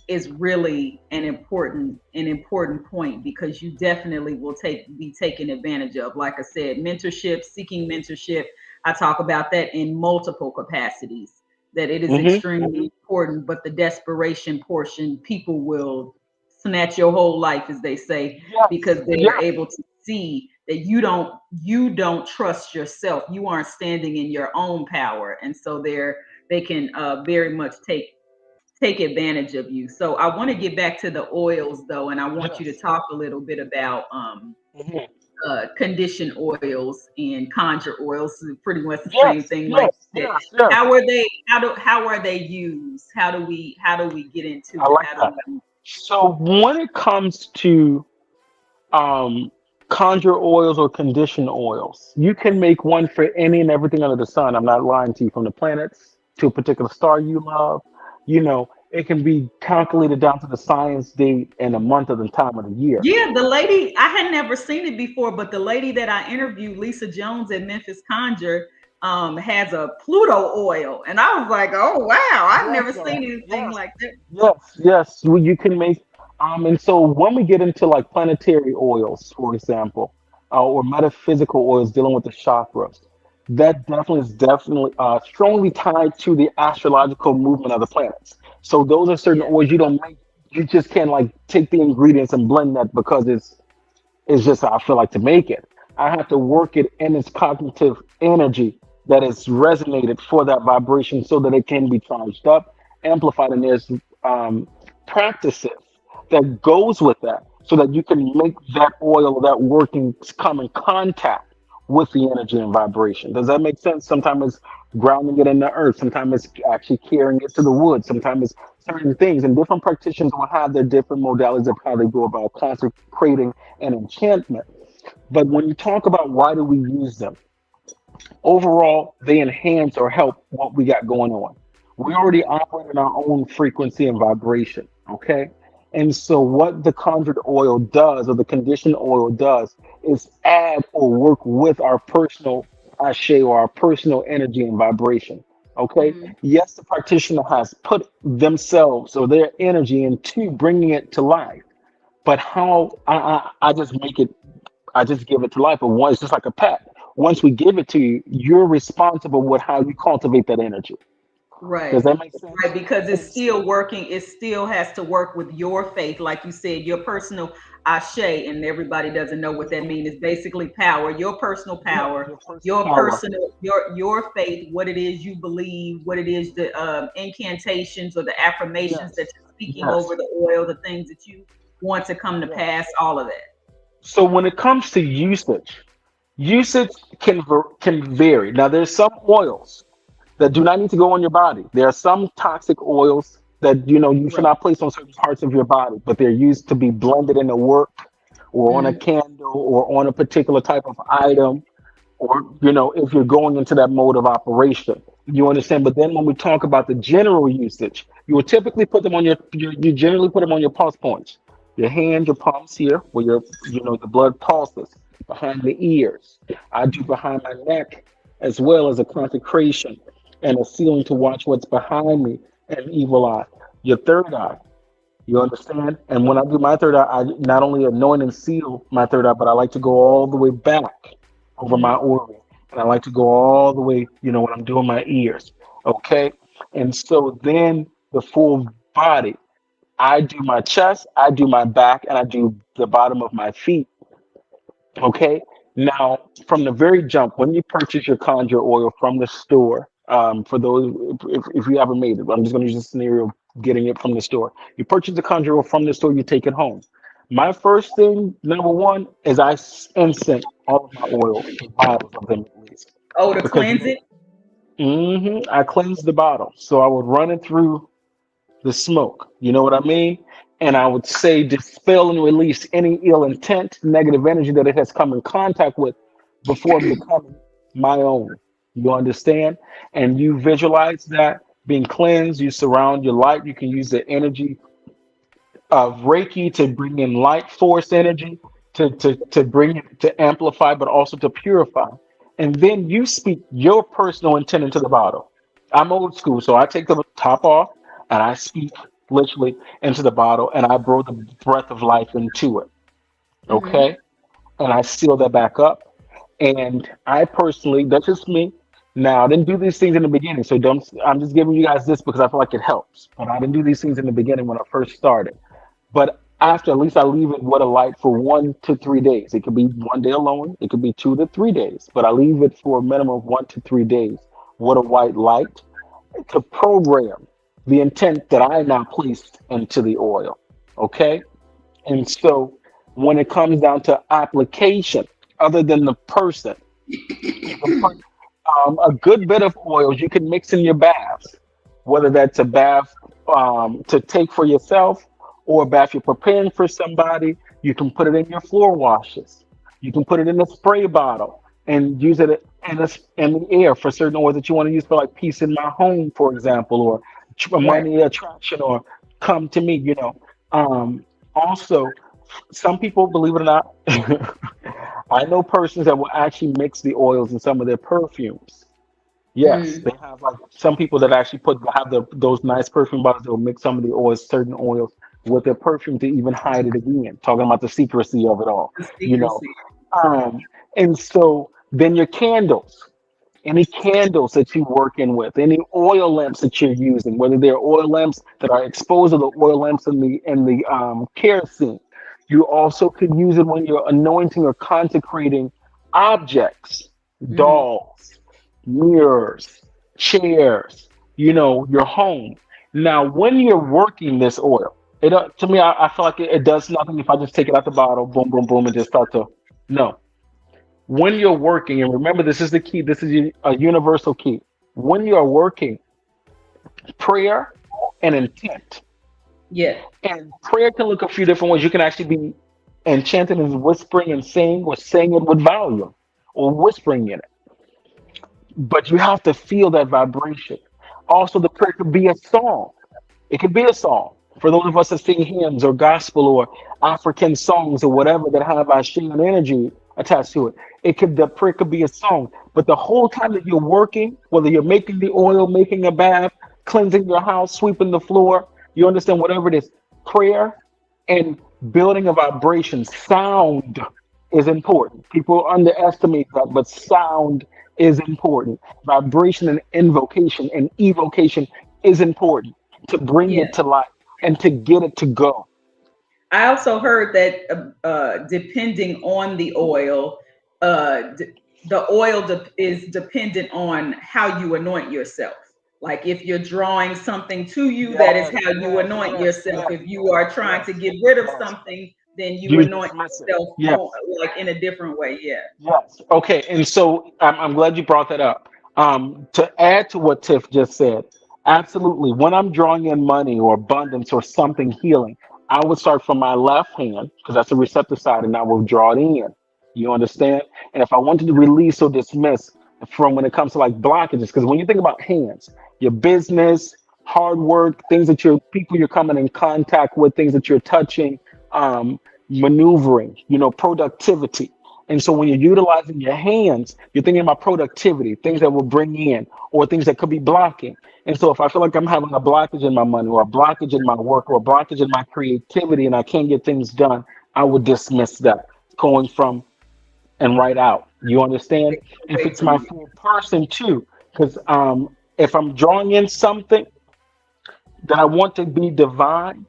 is really an important point, because you definitely will be taken advantage of. Like I said, mentorship, seeking mentorship, I talk about that in multiple capacities, that it is Hmm. extremely important, but the desperation portion, people will snatch your whole life, as they say, Yes, because they are yes. able to see that you don't trust yourself. You aren't standing in your own power, and so they can very much take advantage of you. So I want to get back to the oils though, and I want you to Yes. talk a little bit about Hmm. condition oils and conjure oils, pretty much the same Yes, thing. Like yes, you said, yes, yes. how are they used? How do we get into I it? like How that. do we? So when it comes to um, conjure oils or condition oils, you can make one for any and everything under the sun. I'm not lying to you, from the planets to a particular star you love. It can be calculated down to the science date and a month of the time of the year. Yeah, the lady, I had never seen it before, but the lady that I interviewed, Lisa Jones at Memphis Conjure, has a Pluto oil, and I was like, oh wow, I've Yes, never seen anything yes, like that. yes, yes. You can make, and so when we get into like planetary oils, for example, or metaphysical oils dealing with the chakras, that definitely strongly tied to the astrological movement of the planets. So those are certain Yeah. oils you don't make. You just can't like take the ingredients and blend that because it's just how I feel like to make it. I have to work it in its cognitive energy that is resonated for that vibration so that it can be charged up, amplified, and there's practices that goes with that so that you can make that oil, that working, come in contact with the energy and vibration. Does that make sense? Sometimes it's grounding it in the earth. Sometimes it's actually carrying it to the wood. Sometimes it's certain things. And different practitioners will have their different modalities of how they go about consecrating an enchantment. But when you talk about why do we use them, overall, they enhance or help what we got going on. We already operate in our own frequency and vibration, okay? And so, what the conjured oil does, or the conditioned oil does, is add or work with our personal ashe or our personal energy and vibration, okay? Mm-hmm. Yes, the practitioner has put themselves or their energy into bringing it to life, but how I just make it, I just give it to life. But one, it's just like a pet. Once we give it to you, you're responsible with how you cultivate that energy. Does Right. that make sense? Right, because it's And still so, working. It still has to work with your faith, like you said, your personal ashe, and everybody doesn't know what that means. It's basically power, your personal yeah, power, your personal your power. personal, your faith, what it is you believe, what it is the incantations or the affirmations that Yes, you're speaking over yes, the oil, the things that you want to come to yes. pass, all of that. So when it comes to usage, usage can vary. Now, there's some oils that do not need to go on your body. There are some toxic oils that you should Right. not place on certain parts of your body, but they're used to be blended in a work or on a Mm-hmm. candle or on a particular type of item, or if you're going into that mode of operation. You understand? But then when we talk about the general usage, you will typically put them on you generally put them on your pulse points, your hand, your palms here, where the blood pulses, behind the ears. I do behind my neck, as well as a consecration and a sealing to watch what's behind me, and evil eye. Your third eye, you understand? And when I do my third eye, I not only anoint and seal my third eye, but I like to go all the way back over my Mm-hmm. aura. And I like to go all the way, when I'm doing my ears. Okay. And so then the full body, I do my chest, I do my back, and I do the bottom of my feet. Okay. Now, from the very jump, when you purchase your conjure oil from the store, for those, if you haven't made it, I'm just going to use this scenario of getting it from the store. You purchase the conjure oil from the store, you take it home. My first thing, number one, is incense all of my oils, the bottles of them at least, Oh, to because cleanse it. I cleanse the bottle. So I would run it through the smoke. You know what I mean? And I would say dispel and release any ill intent, negative energy that it has come in contact with before becoming my own. You understand? And you visualize that being cleansed. You surround your light. You can use the energy of Reiki to bring in light force energy, to bring it to amplify, but also to purify. And then you speak your personal intent into the bottle. I'm old school, so I take the top off and I speak literally into the bottle and I blow the breath of life into it. Mm-hmm. Okay. And I seal that back up. And I personally, that's just me. Now, I didn't do these things in the beginning, so don't. I'm just giving you guys this because I feel like it helps. But I didn't do these things in the beginning when I first started. But after, at least I leave it with a light for 1 to 3 days. It could be one day alone. It could be 2 to 3 days. But I leave it for a minimum of 1 to 3 days with a white light to program the intent that I now placed into the oil. Okay. And so when it comes down to application, other than the person, you can put a good bit of oils you can mix in your baths, whether that's a bath to take for yourself or a bath you're preparing for somebody. You can put it in your floor washes. You can put it in a spray bottle and use it in the air for certain oils that you want to use for, like, peace in my home, for example, or Right. money attraction, or come to me. Also, some people, believe it or not, I know persons that will actually mix the oils in some of their perfumes. Yes, Mm. they have, like, some people that actually have those nice perfume bottles. They'll mix some of the oils, certain oils, with their perfume to even hide it again. Talking about the secrecy of it all, The you know. secrecy. Um, and so then your candles, any candles that you're working with, any oil lamps that you're using, whether they're oil lamps that are exposed to the oil lamps in the kerosene. You also could use it when you're anointing or consecrating objects, Mm. dolls, mirrors, chairs, your home. Now, when you're working this oil, to me, I feel like it does nothing if I just take it out the bottle, boom, boom, boom, and just start to. No. When you're working, and remember, this is the key, this is a universal key. When you're working, prayer and intent. Yeah. And prayer can look a few different ways. You can actually be enchanted and whispering and saying, or saying it with volume, or whispering in it. But you have to feel that vibration. Also, the prayer could be a song. It could be a song. For those of us that sing hymns or gospel or African songs or whatever that have Ashian energy attached to it, the prayer could be a song. But the whole time that you're working, whether you're making the oil, making a bath, cleansing your house, sweeping the floor, you understand, whatever it is, prayer and building a vibration, sound is important. People underestimate that, but sound is important. Vibration and invocation and evocation is important to bring Yeah. it to life and to get it to go. I also heard that depending on the oil, the oil is dependent on how you anoint yourself. Like if you're drawing something to you, that is Yes, how you yes, anoint yes, yourself. yes, If you are trying yes, to get rid of yes. something, then you You anoint dismiss it. yourself Yes. like in a different way. Yeah. Yes. Okay. And so I'm glad you brought that up. To add to what Tiff just said, absolutely. When I'm drawing in money or abundance or something healing, I would start from my left hand because that's the receptive side, and I will draw it in. You understand? And if I wanted to release or dismiss from when it comes to like blockages, because when you think about hands, your business, hard work, things that people you're coming in contact with, things that you're touching, maneuvering, productivity. And so when you're utilizing your hands, you're thinking about productivity, things that will bring in or things that could be blocking. And so if I feel like I'm having a blockage in my money or a blockage in my work or a blockage in my creativity and I can't get things done, I would dismiss that going from and right out. You understand? If Way it's to my me. full person too, because if I'm drawing in something that I want to be divine,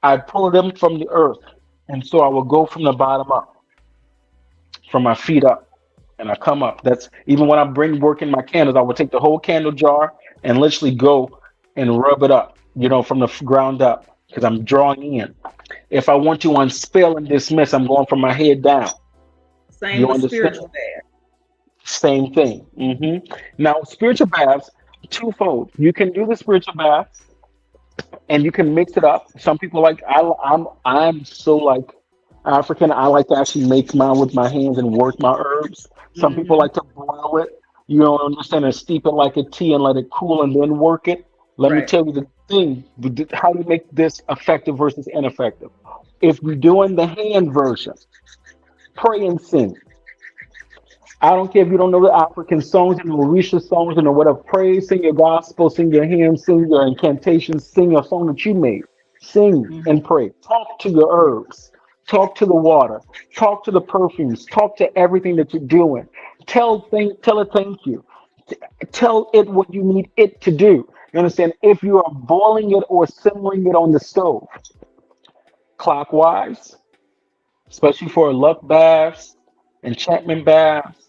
I pull them from the earth. And so I will go from the bottom up, from my feet up, and I come up. That's even when I bring work in my candles, I would take the whole candle jar and literally go and rub it up, from the ground up, because I'm drawing in. If I want to unspell and dismiss, I'm going from my head down. Same You with understand? spiritual bath. Same thing. Now, spiritual baths, twofold. You can do the spiritual baths and you can mix it up. Some people like I'm so like African. I like to actually make mine with my hands and work my herbs. Some people Hmm. like to boil it. You don't understand and steep it like a tea and let it cool and then work it. Let me Right. tell you the thing: how do you make this effective versus ineffective? If you're doing the hand version, pray and sing. I don't care if you don't know the African songs and the Orisha songs and whatever. Praise, sing your gospel, sing your hymns, sing your incantations, sing your song that you made. Sing Hmm. and pray. Talk to your herbs. Talk to the water. Talk to the perfumes. Talk to everything that you're doing. Tell it thank you. Tell it what you need it to do. You understand? If you are boiling it or simmering it on the stove, clockwise, especially for luck baths, enchantment baths,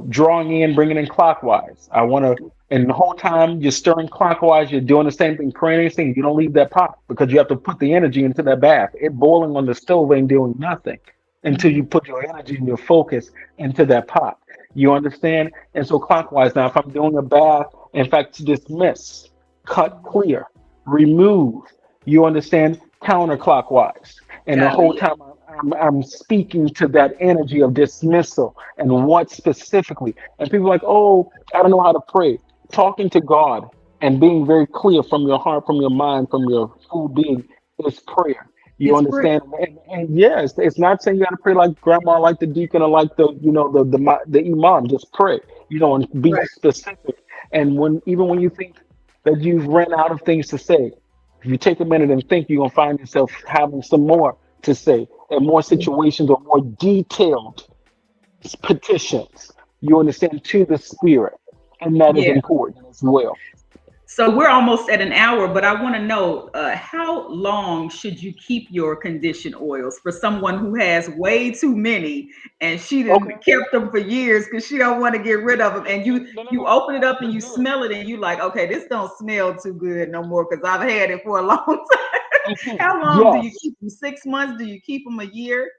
drawing in, bringing in clockwise. I want to, and the whole time you're stirring clockwise, you're doing the same thing, praying the same thing. You don't leave that pot because you have to put the energy into that bath. It boiling on the stove ain't doing nothing until you Hmm. put your energy and your focus into that pot. You understand? And so clockwise, now if I'm doing a bath, in fact, to dismiss, cut clear, remove, you understand? Counterclockwise. And the Got it. whole Yeah. time I'm speaking to that energy of dismissal and what specifically. And people are like, oh, I don't know how to pray. Talking to God and being very clear from your heart, from your mind, from your full being is prayer. You It's prayer. understand? And yes, it's not saying you got to pray like grandma, like the deacon, or like the imam. Just pray, and be Right. specific. And even when you think that you've ran out of things to say, if you take a minute and think, you're gonna find yourself having some more to say and more situations or more detailed petitions. You understand to the spirit, and that is Yeah. important as well. So we're almost at an hour, but I want to know how long should you keep your conditioned oils for someone who has way too many and she done Okay. kept them for years because she don't want to get rid of them. And No, no, you no. open it up and They're you good. smell it and you like, okay, this don't smell too good no more because I've had it for a long time. Okay. How long do you Yes. keep them? 6 months? Do you keep them a year?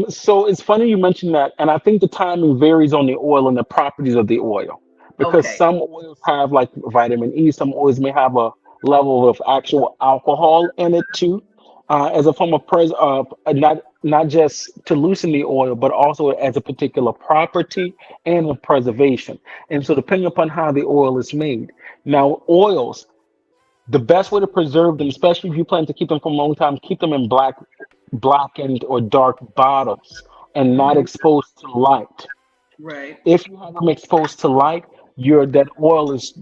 So it's funny you mentioned that, and I think the timing varies on the oil and the properties of the oil, because Okay. some oils have like vitamin E, some oils may have a level of actual alcohol in it too, as a form of not just to loosen the oil, but also as a particular property and a preservation. And so depending upon how the oil is made. Now, oils, the best way to preserve them, especially if you plan to keep them for a long time, keep them in blackened or dark bottles and not Hmm. exposed to light. Right. If you have them exposed to light, that oil is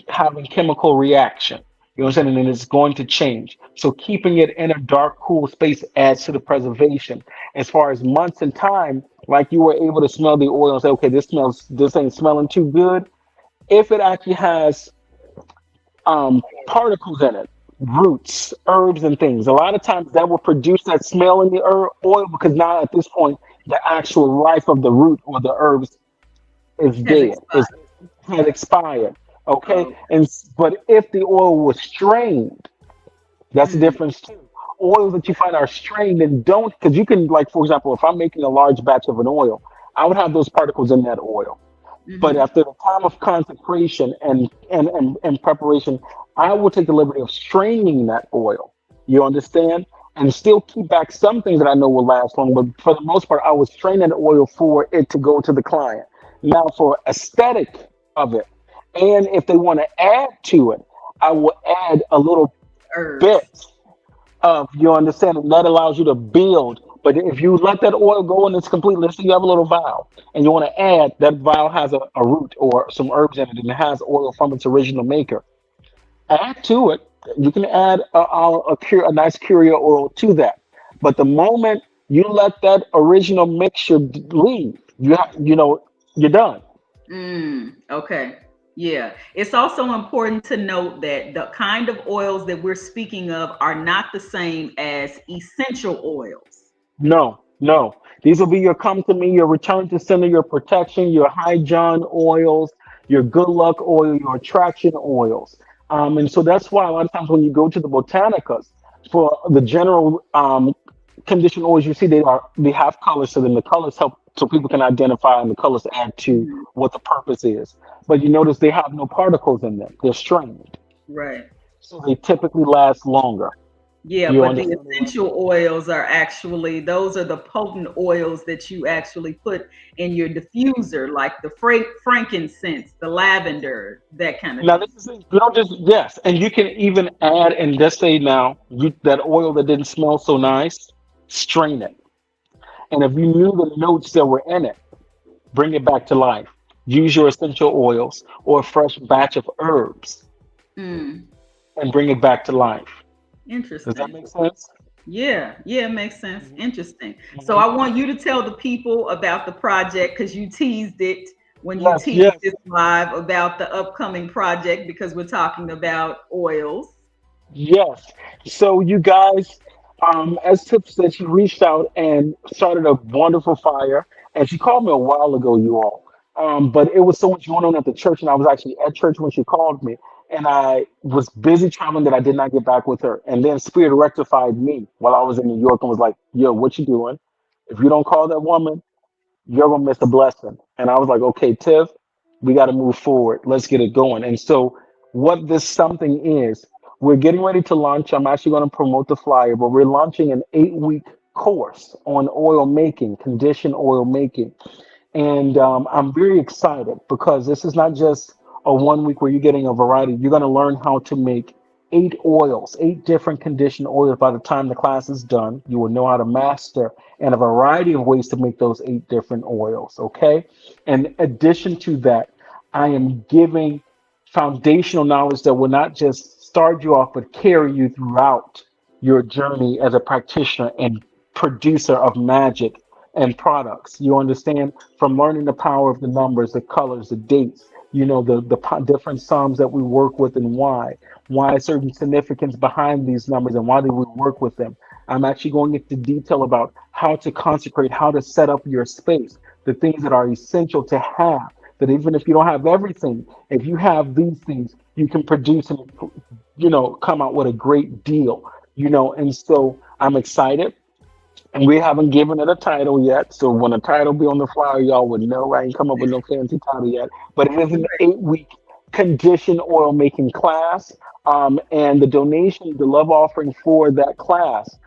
having chemical reaction. You know what I'm saying? And it's going to change. So keeping it in a dark, cool space adds to the preservation. As far as months and time, like you were able to smell the oil and say, okay, this ain't smelling too good. If it actually has particles in it, roots, herbs, and things. A lot of times that will produce that smell in the oil because now at this point, the actual life of the root or the herbs is Has dead, expired. has expired. Okay, Oh. but if the oil was strained, that's the Mm, difference too. Oils that you find are strained and don't, because you can, like, for example, if I'm making a large batch of an oil, I would have those particles in that oil. But hmm. after the time of consecration and preparation, I will take the liberty of straining that oil. You understand? And still keep back some things that I know will last long. But for the most part, I will strain that oil for it to go to the client. Now, for aesthetic of it, and if they want to add to it, I will add a little bit Herbs. of, you understand, and that allows you to build. But if you let that oil go and it's complete, let's say you have a little vial and you want to add, that vial has a root or some herbs in it and it has oil from its original maker. Add to it. You can add a nice curio oil to that. But the moment you let that original mixture leave, you're done. Okay. Yeah. It's also important to note that the kind of oils that we're speaking of are not the same as essential oils. No, no. These will be your come to me, your return to center, your protection, your high John oils, your good luck oil, your attraction oils. And so that's why a lot of times when you go to the botanicas for the general condition oils, you see they have colors to them. The colors help so people can identify, and the colors add to Mhm. what the purpose is. But you notice they have no particles in them. They're strained, Right. so they typically last longer. Yeah, You but the understand? They last essential longer. oils are actually, those are the potent oils that you actually put in your diffuser, like the frankincense, the lavender, that kind of Now this thing. is it. You don't just, yes, and you can even add and just say now that oil that didn't smell so nice, strain it. And if you knew the notes that were in it, bring it back to life. Use your essential oils or a fresh batch of herbs Mm, and bring it back to life. Does that interesting. make sense? Yeah, yeah, it makes sense. Interesting. So Hmm. I want you to tell the people about the project because you teased it when you Yes, teased yes, this live about the upcoming project because we're talking about oils. yes. So you guys, as Tiff said, she reached out and started a wonderful fire. And she called me a while ago, you all. But it was so much going on at the church, and I was actually at church when she called me. And I was busy traveling that I did not get back with her. And then Spirit rectified me while I was in New York and was like, "Yo, what you doing? If you don't call that woman, you're gonna miss a blessing." And I was like, okay, Tiff, we got to move forward. Let's get it going. And so, what this something is, we're getting ready to launch. I'm actually going to promote the flyer, but we're launching an 8-week course on oil making, conditioned oil making. And I'm very excited because this is not just a 1 week where you're getting a variety. You're going to learn how to make 8 oils, 8 different conditioned oils. By the time the class is done, you will know how to master and a variety of ways to make those 8 different oils. Okay. In addition to that, I am giving foundational knowledge that will not just start you off, but carry you throughout your journey as a practitioner and producer of magic and products. You understand? From learning the power of the numbers, the colors, the dates, different psalms that we work with and why certain significance behind these numbers and why do we work with them. I'm actually going into detail about how to consecrate, how to set up your space, the things that are essential to have. That even if you don't have everything, if you have these things, you can produce and come out with a great deal. And so I'm excited. And we haven't given it a title yet. So when a title be on the flyer, y'all would know. I ain't come up with no fancy title yet. But it is an 8-week condition oil making class. And the donation, the love offering for that class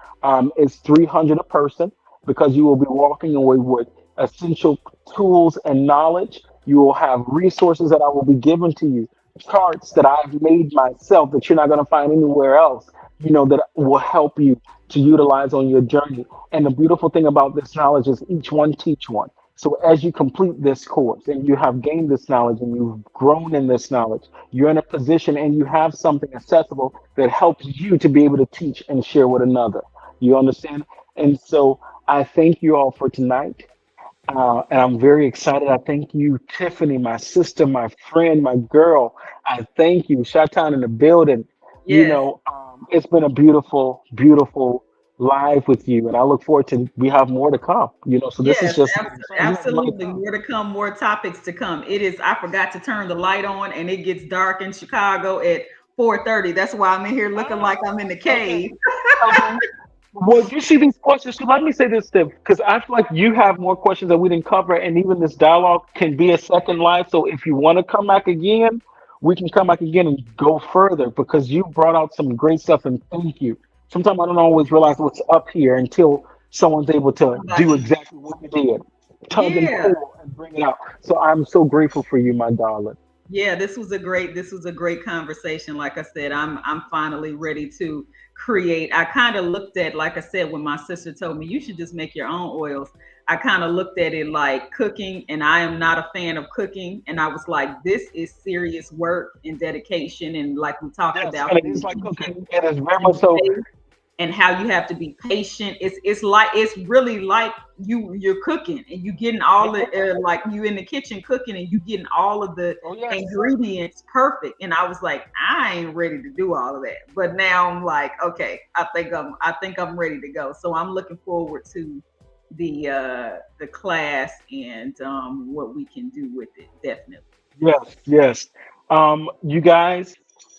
is 300 a person because you will be walking away with essential tools and knowledge. You will have resources that I will be giving to you, charts that I've made myself that you're not going to find anywhere else, that will help you to utilize on your journey. And the beautiful thing about this knowledge is each one teach one. So as you complete this course and you have gained this knowledge and you've grown in this knowledge, you're in a position and you have something accessible that helps you to be able to teach and share with another. You understand? And so I thank you all for tonight. And I'm very excited. I thank you, Tiffany, my sister, my friend, my girl. I thank you. Shot in the building. Yes. It's been a beautiful, beautiful live with you, and I look forward to we have more to come. So this is Yes, just absolutely. More to come, more topics to come. It is, I forgot to turn the light on and it gets dark in Chicago at 4:30. That's why I'm in here looking like I'm in the cave. Okay. Well, you see these questions. So let me say this, Steph, because I feel like you have more questions that we didn't cover, and even this dialogue can be a second live. So if you want to come back again, we can come back again and go further because you brought out some great stuff, and thank you. Sometimes I don't always realize what's up here until someone's able to do exactly what you did, tug and Yeah. pull and bring it out. So I'm so grateful for you, my darling. Yeah, this was a great conversation. Like I said, I'm finally ready to create. I kind of looked at, like I said, when my sister told me you should just make your own oils, I kind of looked at it like cooking, and I am not a fan of cooking. And I was like, this is serious work and dedication. And like we talked Yes, about, and it is like cooking. It is very much so. and how you have to be patient. It's really like you're cooking and you getting all the like you in the kitchen cooking and you getting all of the Oh yes. ingredients perfect. And I was like, I ain't ready to do all of that. But now I'm like, okay, I think I'm ready to go. So I'm looking forward to the class and what we can do with it. Definitely. Yes, yes. You guys,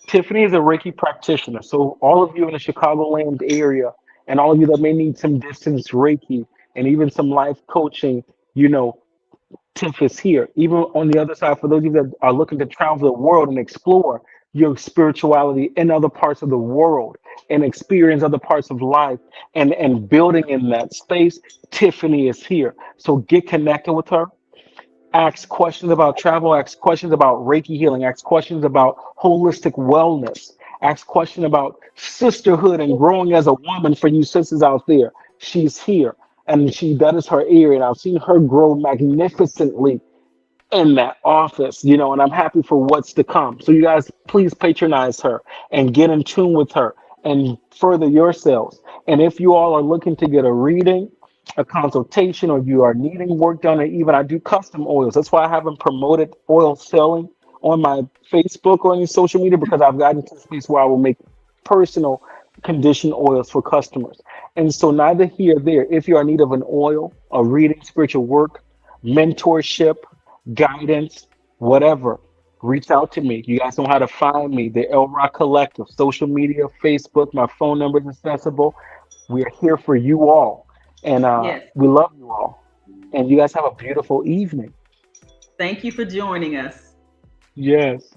Tiffany is a Reiki practitioner. So all of you in the Chicagoland area and all of you that may need some distance Reiki and even some life coaching, you know, Tiff is here. Even on the other side, for those of you that are looking to travel the world and explore your spirituality in other parts of the world and experience other parts of life and building in that space, Tiffany is here. So get connected with her, ask questions about travel, ask questions about Reiki healing, ask questions about holistic wellness, ask questions about sisterhood and growing as a woman for you sisters out there. She's here and that is her area. And I've seen her grow magnificently in that office, and I'm happy for what's to come. So you guys please patronize her and get in tune with her and further yourselves. And if you all are looking to get a reading, a consultation, or you are needing work done, or even I do custom oils. That's why I haven't promoted oil selling on my Facebook or any social media because I've gotten to a space where I will make personal condition oils for customers. And so neither here nor there, if you are in need of an oil, a reading, spiritual work, mentorship, guidance, whatever, reach out to me. You guys know how to find me. The El Rock Collective, social media, Facebook, my phone number is accessible. We are here for you all. And Yes. we love you all. And you guys have a beautiful evening. Thank you for joining us. Yes.